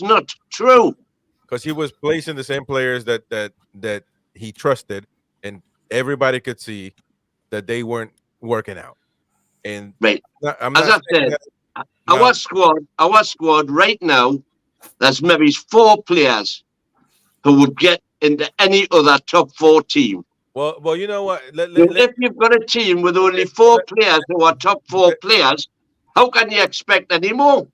not true. Because he was placing the same players that he trusted, and everybody could see that they weren't working out. And right, as I said, our squad right now, there's maybe 4 players who would get into any other top 4 team. Well, you know what? If you've got a team with only 4 players who are top 4 players, how can you expect any more?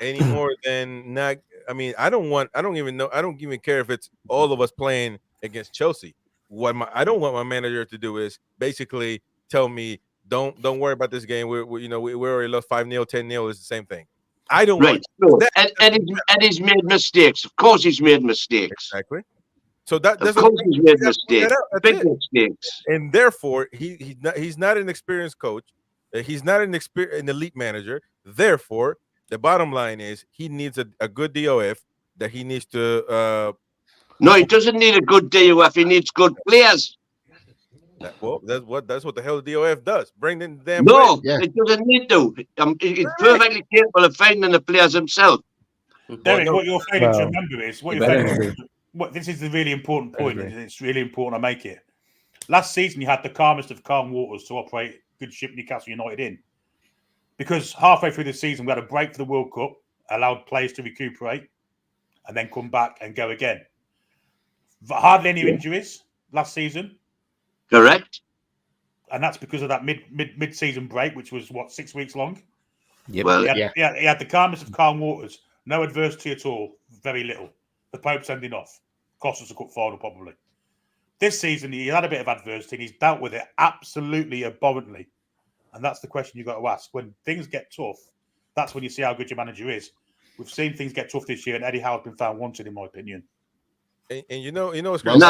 Any more than not? I mean, I don't even care if it's all of us playing against Chelsea. I don't want my manager to do is basically tell me, don't worry about this game. We already lost 5-0, 10-0 is the same thing. I don't want that. Eddie's made mistakes. Of course, he's made mistakes. Exactly. So that's of course he's made mistakes. Big mistakes. And therefore, he's not an experienced coach. He's not an elite manager. Therefore, the bottom line is he needs a good DOF that he needs to. No, he doesn't need a good DOF. He needs good players. Well, that's what the hell the DOF does. Bring in the damn players. Yeah. It doesn't need to. He's perfectly capable of finding the players himself. Derek, what you're failing to remember is this is the really important point, and it's really important I make it. Last season, you had the calmest of calm waters to operate good ship Newcastle United in. Because halfway through the season, we had a break for the World Cup, allowed players to recuperate, and then come back and go again. Hardly any injuries last season. Correct. And that's because of that mid-season break, which was, 6 weeks long? Yep. Well, he had the calmest of calm waters. No adversity at all. Very little. The Pope sending off. Cost us a cup final, probably. This season, he had a bit of adversity, and he's dealt with it absolutely abhorrently. And that's the question you've got to ask. When things get tough, that's when you see how good your manager is. We've seen things get tough this year, and Eddie Howe's been found wanted, in my opinion. And you know, it's crazy.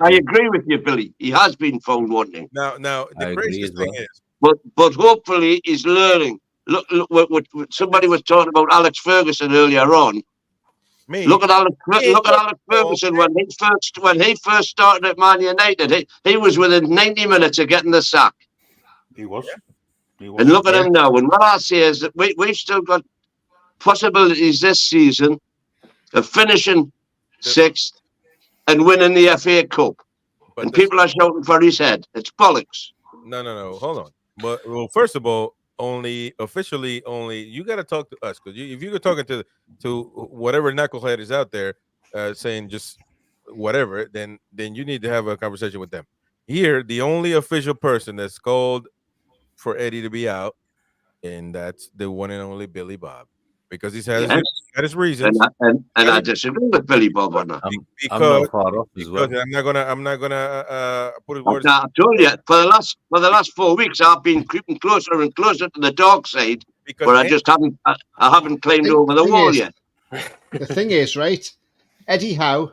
I agree with you, Billy. He has been found wanting. Now, the craziest thing is, but hopefully he's learning. Look, somebody was talking about Alex Ferguson earlier on. Look at Alex Ferguson when he first started at Man United. He was within 90 minutes of getting the sack. He was. And look at him now. And what I say is that we've still got possibilities this season of finishing 6th and winning the FA Cup. And people are shouting for his head. It's bollocks. No. Hold on. But first of all, only you got to talk to us, because if you're talking to whatever knucklehead is out there saying just whatever, then you need to have a conversation with them. Here, the only official person that's called for Eddie to be out, and that's the one and only Billy Bob, because he's had his reasons. And I disagree with Billy Bob on that. I'm not far off as well. I'm not gonna put his words. I told you for the last 4 weeks I've been creeping closer and closer to the dark side, but I just haven't climbed over the wall yet. The thing is, right? Eddie Howe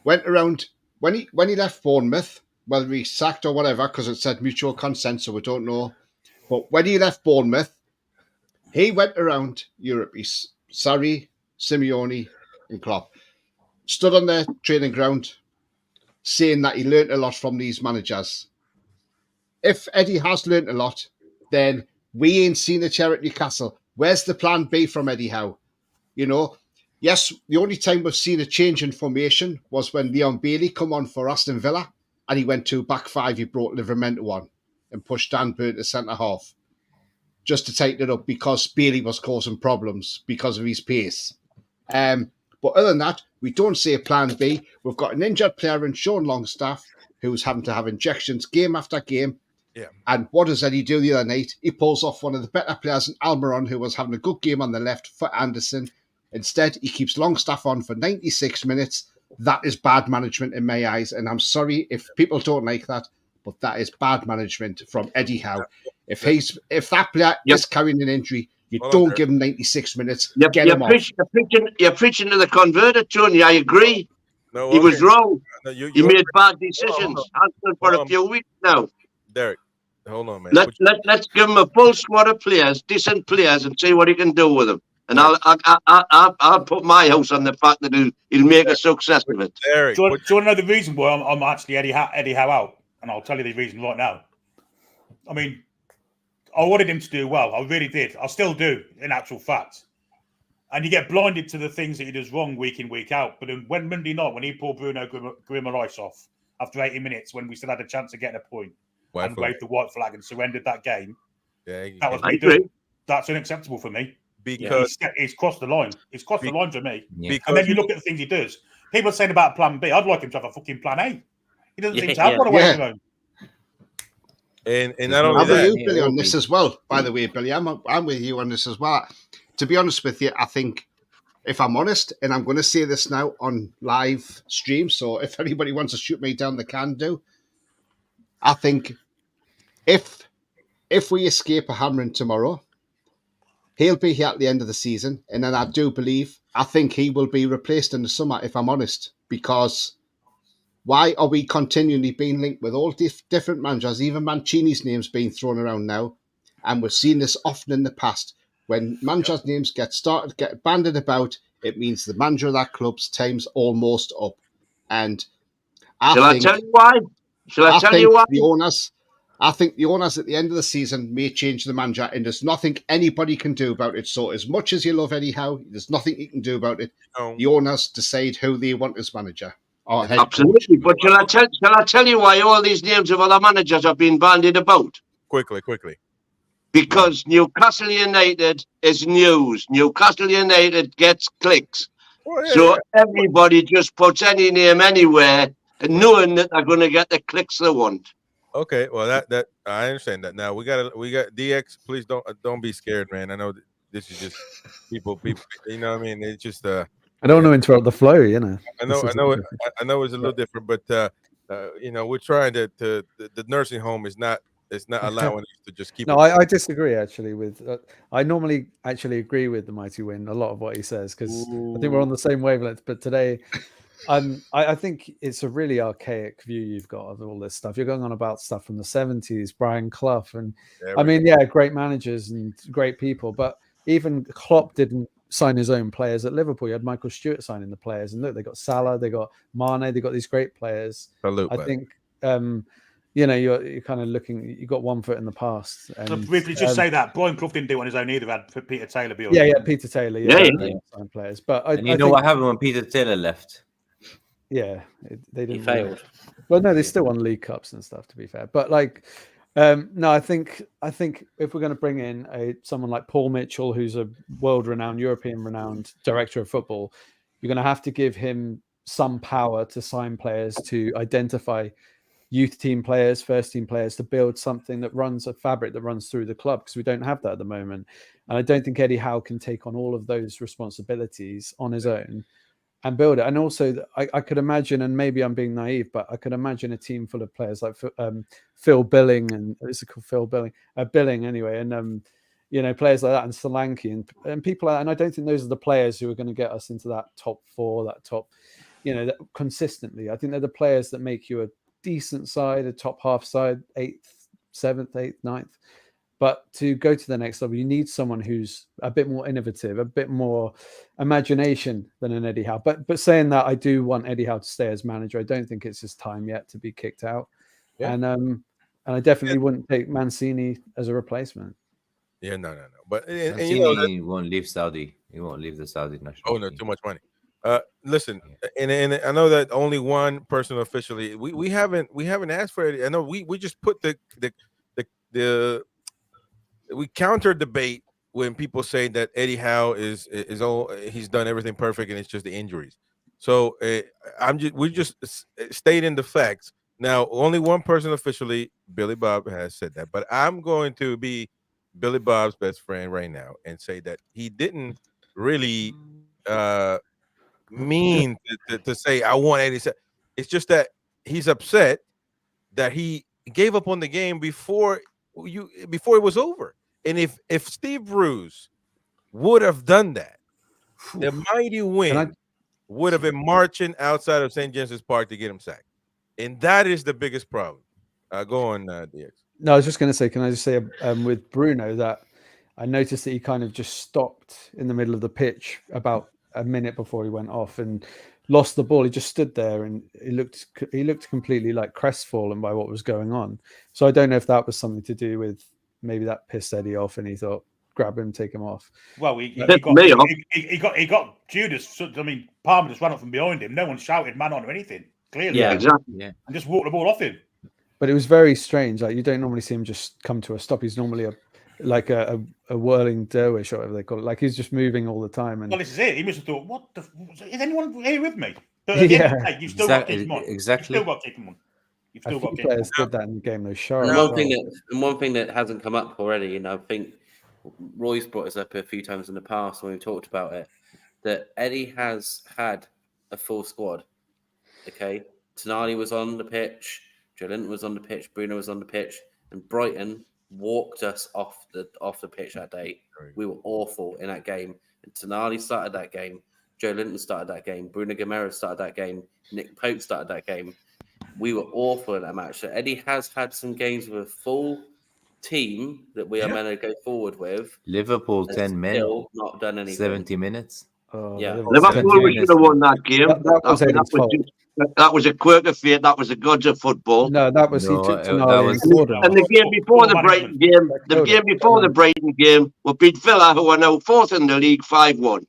went around when he left Bournemouth, whether he sacked or whatever, because it said mutual consent, so we don't know. But when he left Bournemouth, he went around Europe. Sarri, Simeone, and Klopp stood on their training ground saying that he learnt a lot from these managers. If Eddie has learnt a lot, then we ain't seen a chair at Newcastle. Where's the plan B from Eddie Howe? You know, yes, the only time we've seen a change in formation was when Leon Bailey come on for Aston Villa and he went to back 5. He brought Livramento on and pushed Dan Burn to centre half just to tighten it up because Bailey was causing problems because of his pace. But other than that, We don't say plan B. We've got an injured player in Sean Longstaff who's having to have injections game after game. Yeah. And what does Eddie do the other night? He pulls off one of the better players in Almiron, who was having a good game on the left, for Anderson. Instead, he keeps Longstaff on for 96 minutes. That is bad management in my eyes. And I'm sorry if people don't like that, but that is bad management from Eddie Howe. If that player is carrying an injury, you don't give him 96 minutes. Get him off. You're preaching to the converted, Tony. I agree. No, he was wrong. No, he made bad decisions. Has been for a few weeks now. Derek, hold on, man. Let's give him a full squad of players, decent players, and see what he can do with them. And I'll put my house on the fact that he'll make a success of it. Derek, do you want to know the reason why I'm actually Eddie Howe out? And I'll tell you the reason right now. I mean, I wanted him to do well. I really did. I still do, in actual fact. And you get blinded to the things that he does wrong week in, week out. But then when Monday night, when he pulled Bruno Guimaraes off after 80 minutes, when we still had a chance of getting a point, and waved the white flag and surrendered that game, that was me. That's unacceptable for me. Because he's crossed the line. He's crossed the line for me. Yeah. And then you look at the things he does. People are saying about plan B. I'd like him to have a fucking plan A. He doesn't seem to have one away from home. And not only I'm that, with you, Billy, on this as well. By the way, Billy, I'm with you on this as well. To be honest with you, I think, if I'm honest, and I'm going to say this now on live stream, so if anybody wants to shoot me down, they can do. I think if we escape a hammering tomorrow, he'll be here at the end of the season, and then I think he will be replaced in the summer, if I'm honest, because why are we continually being linked with all different managers? Even Mancini's name's being thrown around now, and we've seen this often in the past. When managers' names get bandied about, it means the manager of that club's time's almost up. And I tell you why? I think the owners at the end of the season may change the manager, and there's nothing anybody can do about it. So as much as you love Eddie Howe, there's nothing you can do about it. The owners decide who they want as manager. Absolutely. But shall I tell you why all these names of other managers are being bandied about? Quickly. Because Newcastle United is news. Newcastle United gets clicks. So everybody just puts any name anywhere, and knowing that they're going to get the clicks they want. Okay, well that I understand that. Now we got DX. Please don't be scared, man. I know this is just people. You know what I mean? It's just I don't want to interrupt the flow. You know. I know it's a little different, but we're trying to the nursing home is not. It's not allowing us to just keep. No, I disagree actually. I normally actually agree with the Mighty Win a lot of what he says, because I think we're on the same wavelength. But today, I think it's a really archaic view you've got of all this stuff. You're going on about stuff from the 70s, Brian Clough, and great managers and great people. But even Klopp didn't sign his own players at Liverpool. You had Michael Stewart signing the players, and look, they got Salah, they got Mane, they got these great players. I think. You're kind of looking. You got one foot in the past. And, so briefly, just say that Brian Clough didn't do it on his own either. Had Peter Taylor be on. Yeah, Peter Taylor. Signed players, but I think what happened when Peter Taylor left? Yeah, they didn't. He failed. Well, no, they still won League Cups and stuff. To be fair, but no, I think if we're going to bring in someone like Paul Mitchell, who's a world-renowned, European-renowned director of football, you're going to have to give him some power to sign players, to identify youth team players, first team players, to build something that runs a fabric that runs through the club, because we don't have that at the moment. And I don't think Eddie Howe can take on all of those responsibilities on his own and build it. And also I could imagine, and maybe I'm being naive, but I could imagine a team full of players like Phil Billing, and is it called Phil Billing? Billing anyway. And, players like that, and Solanke and people like that. And I don't think those are the players who are going to get us into that top four, that top, consistently. I think they're the players that make you a decent side, a top half side, 8th, 7th, 8th, 9th. But to go to the next level, you need someone who's a bit more innovative, a bit more imagination than an Eddie Howe. But saying that, I do want Eddie Howe to stay as manager. I don't think it's his time yet to be kicked out. Yeah. And I definitely wouldn't take Mancini as a replacement. Yeah, no. But Mancini won't leave Saudi. He won't leave the Saudi national. Oh no, too much money. Listen, and I know that only one person officially. We haven't asked for it. I know we just put the we counter debate when people say that Eddie Howe is all, he's done everything perfect and it's just the injuries. So we just stating the facts. Now, only one person officially, Billy Bob, has said that, but I'm going to be Billy Bob's best friend right now and say that he didn't really mean to say I want 87. It's just that he's upset that he gave up on the game before it was over. And if Steve Bruce would have done that, the mighty win would have been marching outside of St. James's Park to get him sacked. And that is the biggest problem. Go on, DX. No, I was just going to say, can I just say with Bruno that I noticed that he kind of just stopped in the middle of the pitch about a minute before he went off and lost the ball. He just stood there and he looked completely like crestfallen by what was going on. So I don't know if that was something to do with maybe that pissed Eddie off and he thought, grab him, take him off. Well, he got Judas. I mean, Palmer just ran up from behind him. No one shouted man on or anything. Clearly, Yeah, exactly. Yeah. And just walked the ball off him. But it was very strange. Like you don't normally see him just come to a stop. He's normally a whirling dervish or whatever they call it. Like he's just moving all the time. And well, this is it. He must have thought, "What the? Is anyone here with me?" But at the end of the day, you've still got to keep him on. Exactly. You've still got to keep him on. You've still got to keep him on. players did that in the game. Those sharp. And one thing that hasn't come up already, and I think Roy's brought us up a few times in the past when we talked about it, that Eddie has had a full squad. Okay, Tonali was on the pitch, Joe Linton was on the pitch, Bruno was on the pitch, and Brighton walked us off the pitch that day. We were awful in that game. And Tonali started that game, Joe Linton started that game, Bruno Guimaraes started that game, Nick Pope started that game. We were awful in that match. So Eddie has had some games with a full team that we are meant to go forward with. Liverpool 10 men, not done anything. 70 minutes. Liverpool should have won that game. That was a quirk of fate. That was the gods of football. No, that was he took Tonali and the game before the Brighton game, the Brighton game, we beat Villa, who are now fourth in the league, 5-1.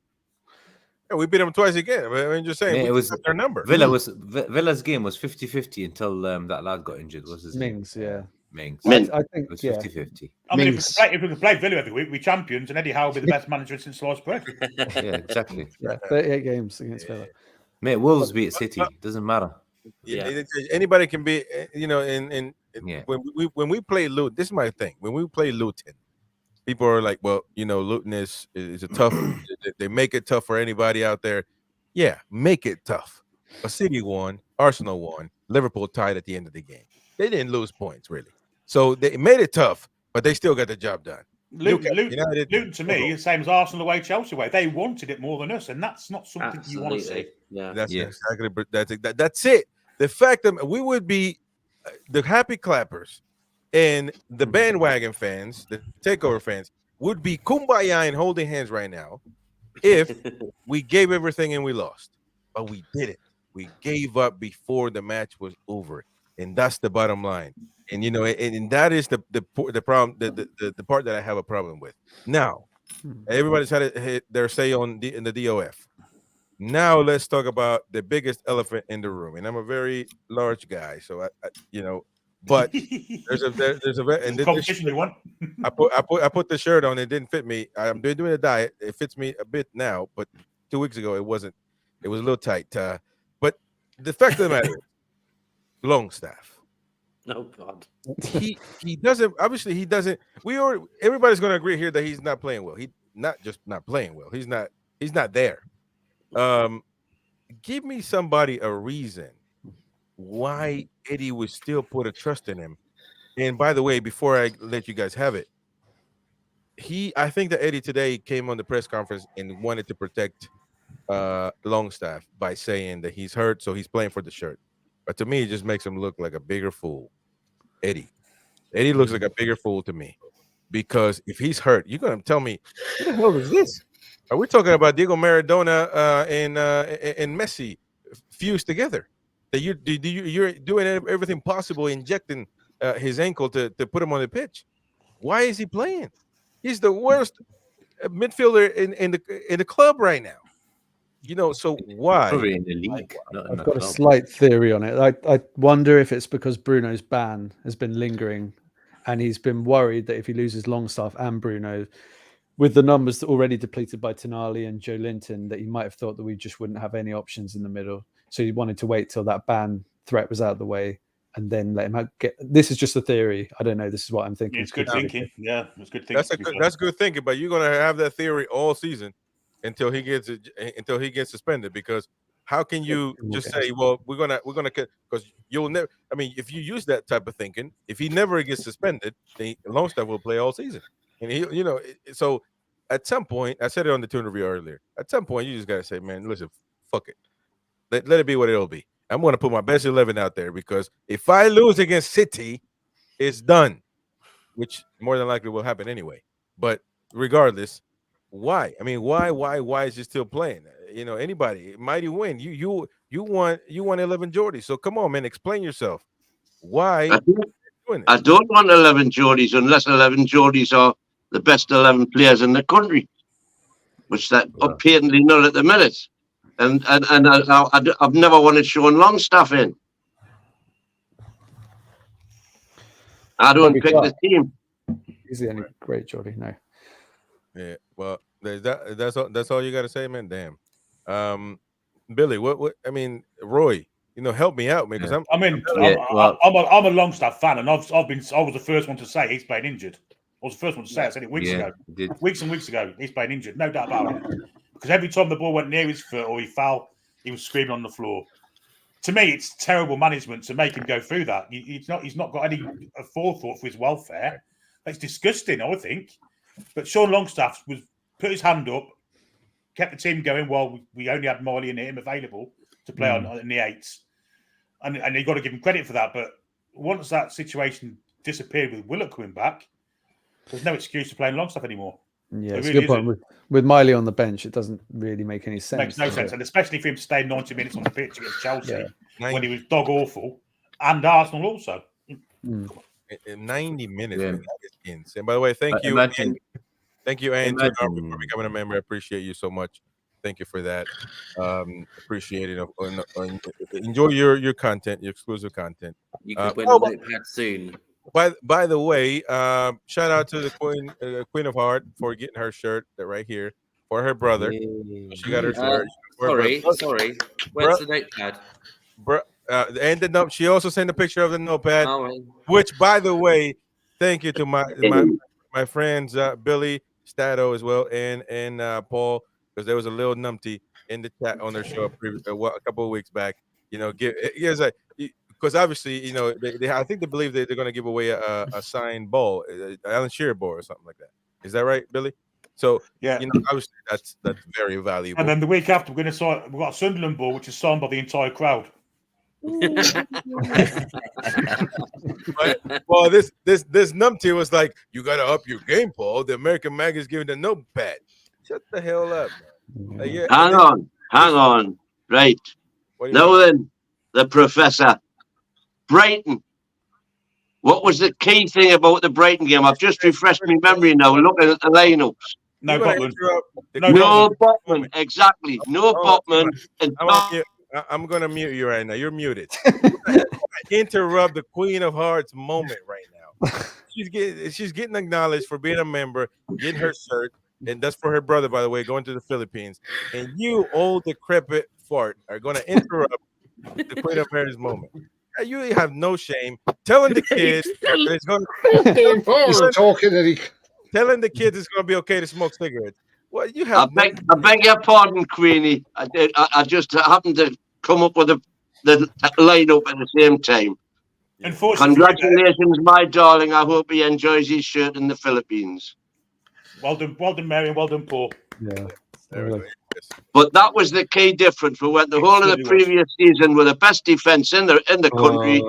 Yeah, we beat them twice again. I mean, just saying, it was their number. Villa's game was 50-50 until that lad got injured. Was his Mings? name? Yeah. Mings. I think it was 50-50. I mean, if we could play Villa every week, we're champions, and Eddie Howe will be the best manager since sliced bread. Yeah, exactly. Yeah, 38 games against Villa. Mate, Wolves beat City. Doesn't matter. Yeah. Anybody can be, when we play Luton, this is my thing. When we play Luton, people are like, well, Luton is a tough, they make it tough for anybody out there. Yeah, make it tough. But City won, Arsenal won, Liverpool tied at the end of the game. They didn't lose points, really. So they made it tough, but they still got the job done. Luton to me is the same as Arsenal away, Chelsea away. They wanted it more than us, and that's not something you want to see. Yeah, that's exactly that's it. The fact that we would be the happy clappers and the bandwagon fans, the takeover fans, would be kumbaya and holding hands right now if we gave everything and we lost. But we didn't. We gave up before the match was over, and that's the bottom line. And and that is the problem, the part that I have a problem with. Now, everybody's had their say in the DOF. Now let's talk about the biggest elephant in the room. And I'm a very large guy, so I but there's a and competition you want. I put the shirt on. It didn't fit me. I'm doing a diet. It fits me a bit now, but 2 weeks ago it wasn't. It was a little tight. But the fact of the matter is, Longstaff. Oh God. He doesn't. Obviously, he doesn't. Everybody's going to agree here that he's not playing well. He's not just not playing well. He's not there. Give me somebody a reason why Eddie would still put a trust in him. And by the way, before I let you guys have it, I think that Eddie today came on the press conference and wanted to protect Longstaff by saying that he's hurt, so he's playing for the shirt. But to me, it just makes him look like a bigger fool. Eddie looks like a bigger fool to me, because if he's hurt, you're going to tell me, what the hell is this? Are we talking about Diego Maradona and Messi fused together? That you're doing everything possible, injecting his ankle to put him on the pitch. Why is he playing? He's the worst midfielder in the club right now. So why? Probably in the league. I've got a slight theory on it. I wonder if it's because Bruno's ban has been lingering, and he's been worried that if he loses Longstaff and Bruno, with the numbers already depleted by Tonali and Joe Linton, that he might have thought that we just wouldn't have any options in the middle. So he wanted to wait till that ban threat was out of the way and then let him get. This is just a theory. I don't know. This is what I'm thinking. It's good thinking. Yeah, it's good thinking. That's good thinking. But you're gonna have that theory all season until he gets suspended. Because how can you just say, well, we're gonna because you'll never. I mean, if you use that type of thinking, if he never gets suspended, then Longstaff will play all season. And he, so at some point, I said it on the tune review earlier. At some point, you just gotta say, man, listen, fuck it. Let it be what it'll be. I'm going to put my best 11 out there because if I lose against City, it's done, which more than likely will happen anyway. But regardless, why? I mean, why is he still playing? Anybody, mighty win. You want 11 Geordies. So come on, man, explain yourself. Why? I don't want 11 Geordies unless 11 Geordies are the best 11 players in the country, which that are patently none at the minute. And I've never wanted Sean Longstaff in. I don't pick the team. He's the only great Geordie. No. Yeah. Well, that's all you got to say, man. Damn. Billy, what? I mean, Roy, help me out, man. Because I'm a Longstaff fan, and I was the first one to say he's playing injured. I was the first one to say. I said it weeks ago. Weeks and weeks ago, he's playing injured. No doubt about it. Because every time the ball went near his foot or he fell, he was screaming on the floor. To me, it's terrible management to make him go through that. He's not got any forethought for his welfare. That's disgusting, I would think. But Sean Longstaff put his hand up, kept the team going while we only had Marley and him available to play on in the eights. And you've got to give him credit for that. But once that situation disappeared with Willock coming back, there's no excuse to playing Longstaff anymore. Yeah, it's a good point. With Miley on the bench, it doesn't really make any sense. Makes no sense. And especially for him to stay 90 minutes on the pitch against Chelsea when he was dog awful, and Arsenal also. 90 minutes. Man, that is insane. By the way, thank you. Thank you, Andrew, for becoming a member. I appreciate you so much. Thank you for that. Appreciate it. Enjoy your content, your exclusive content. You can win a notepad soon. By the way, shout out to the Queen of Heart for getting her shirt right here for her brother. She got her shirt. Sorry. Where's the notepad? And the note. She also sent a picture of the notepad, which, by the way, thank you to my friends Billy Stato as well and Paul, because there was a little numpty in the chat on their show a couple of weeks back. Because obviously, I think they believe they're going to give away a signed ball, Alan Shearer ball or something like that. Is that right, Billy? So obviously that's very valuable. And then the week after, we've got a Sunderland ball, which is signed by the entire crowd. Well, this numpty was like, you got to up your game, Paul. The American mag is giving the notepad. Shut the hell up, man. Hang on. Right. Now then, the professor. Brighton. What was the key thing about the Brighton game? I've just refreshed my memory now, looking at the lineups. No Botman. No Botman. Exactly. No Botman. I'm going to mute you right now. You're muted. Interrupt the Queen of Hearts moment right now. She's getting acknowledged for being a member, getting her shirt, and that's for her brother, by the way, going to the Philippines. And you, old decrepit fart, are going to interrupt the Queen of Hearts moment. You have no shame telling the kids it's going telling the kids it's going to be okay to smoke cigarettes. Well, you have. I beg your pardon, Queenie. I just happened to come up with the lineup at the same time. Congratulations, my darling. I hope he enjoys his shirt in the Philippines. Well done, Mary, and well done, Paul. Yeah. But that was the key difference. We went the whole of the previous season with the best defence in the country,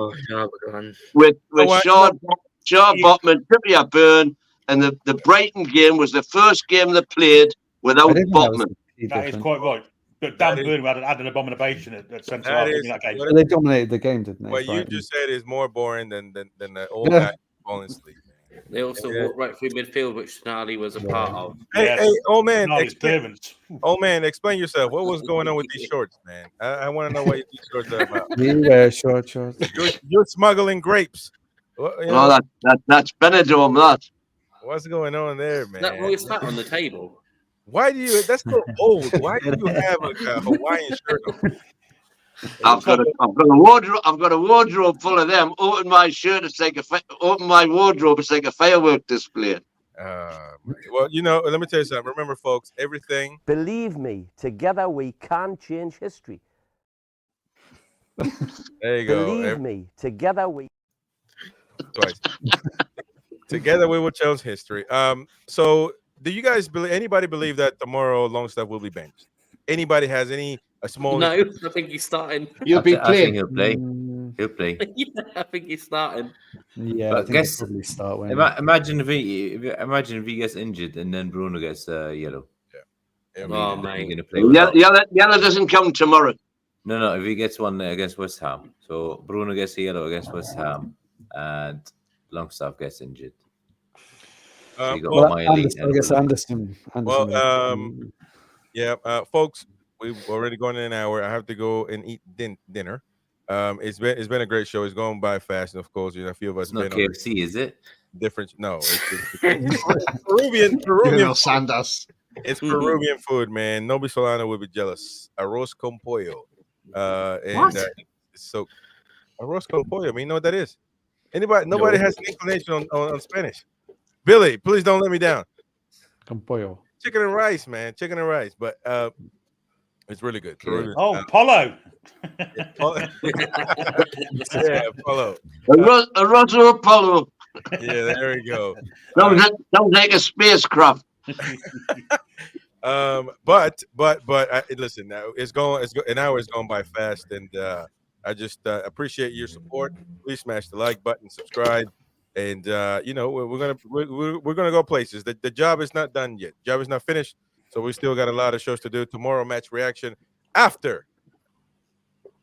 with Shaw Botman, Trippier, Byrne, and the Brighton game was the first game they played without Botman. That is quite right. But Dan Byrne had an abomination at centre half in that game. They dominated the game, didn't they? What you just said is more boring than the old guy falling asleep. They also walked right through midfield, which Tonali was a part of. Hey, old man, explain yourself. What was going on with these shorts, man? I want to know what these shorts are about. You wear shorts. You're smuggling grapes. That's Benidorm, that. What's going on there, man? That boy's fat on the table. Why do you? That's so old. Why do you have a Hawaiian shirt on? I've got a wardrobe full of them. Open my shirt, it's like open my wardrobe, it's like a firework display. Well, let me tell you something. Remember, folks, everything. Believe me, together we can change history. There you go. Believe me, together we. Twice. Together we will change history. So, do you guys believe? Anybody believe that tomorrow Longstaff will be benched? Anybody has a small? No, I think he's starting. You'll be I think playing. he'll play. He'll play. Yeah, I think he's starting. Yeah, But I think guess- he'll probably start when. Imagine if he gets injured and then Bruno gets yellow. Yeah. Oh, He's mate. gonna play without. Yellow doesn't count tomorrow. No. If he gets one against West Ham, so Bruno gets a yellow against West Ham, and Longstaff gets injured. So you got Well, Miley Anderson, I and guess Bruno. Anderson. Folks, we've already gone in an hour. I have to go and eat dinner. It's been a great show. It's going by fast, and of course, a few of us It's not been on KFC, is it? different. No, it's Peruvian. Colonel Sanders. It's Peruvian food, man. Nobody Solano will be jealous. Arroz con pollo. So arroz con pollo. I mean, you know what that is? Nobody has an inclination on Spanish. Billy, please don't let me down. Con pollo. Chicken and rice, man. Chicken and rice, but it's really good. Peruvian. Oh, Polo. Yeah, Polo. A Rosso Apollo. Yeah, there we go. Don't take a spacecraft. But listen, now an hour is going by fast, and I just appreciate your support. Please smash the like button, subscribe, and we're gonna go places. The job is not done yet. Job is not finished, so we still got a lot of shows to do. Tomorrow, match reaction after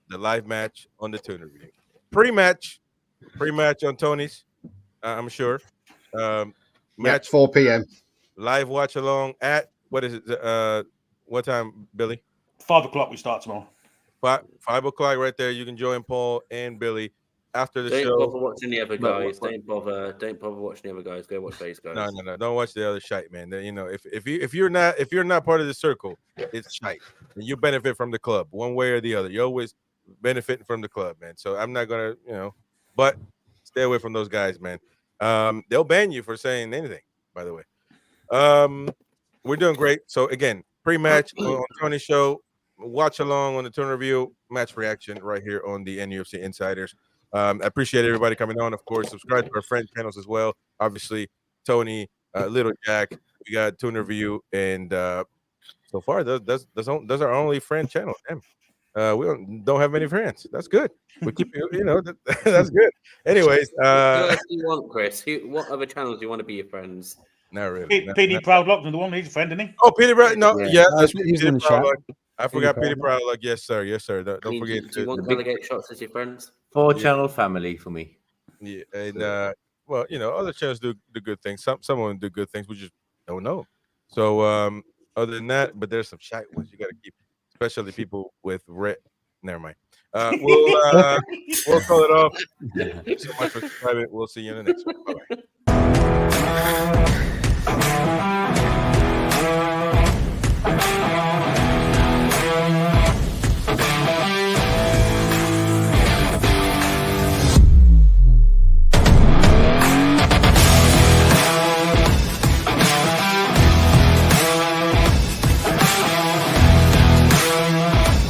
the live match on the Tune Review. Pre-match on Tony's. I'm sure. Match 4 p.m. live watch along at what is it? What time, Billy? 5 o'clock we start tomorrow. 5 o'clock right there. You can join Paul and Billy after the Don't show. bother watching the other guys. Don't bother watching the other guys. Go watch these guys. No. Don't watch the other shite, man. If you're not part of the circle, it's shite. And you benefit from the club one way or the other. You're always benefiting from the club, man. So I'm not gonna, but stay away from those guys, man. They'll ban you for saying anything, by the way. We're doing great. So again, pre-match on Tony's show, watch along on the Tune Review, match reaction right here on the NUFC Insiders. I appreciate everybody coming on. Of course, subscribe to our friend channels as well. Obviously, Tony, Little Jack, we got Tune Review, and so far those are our only friend channel. Damn. We don't have many friends. That's good. We keep that's good. Anyways, Who else do you want, Chris? What other channels do you want to be your friends? not really. PD Proudlock, the one, he's a friend, isn't he? Oh, Peter Proud. No, yeah, that's he's Peter in the chat. Proudlock. I forgot Peter Proudlock. Yes, sir. Don't forget. Do you want Delegate Shots as your friends? 4-channel family for me. Yeah, and other channels do good things. Some of them do good things. We just don't know. So other than that, but there's some shite ones you got to keep, especially people with red. Never mind. We'll call it off. Thank you so much for subscribing. We'll see you in the next one. Bye-bye.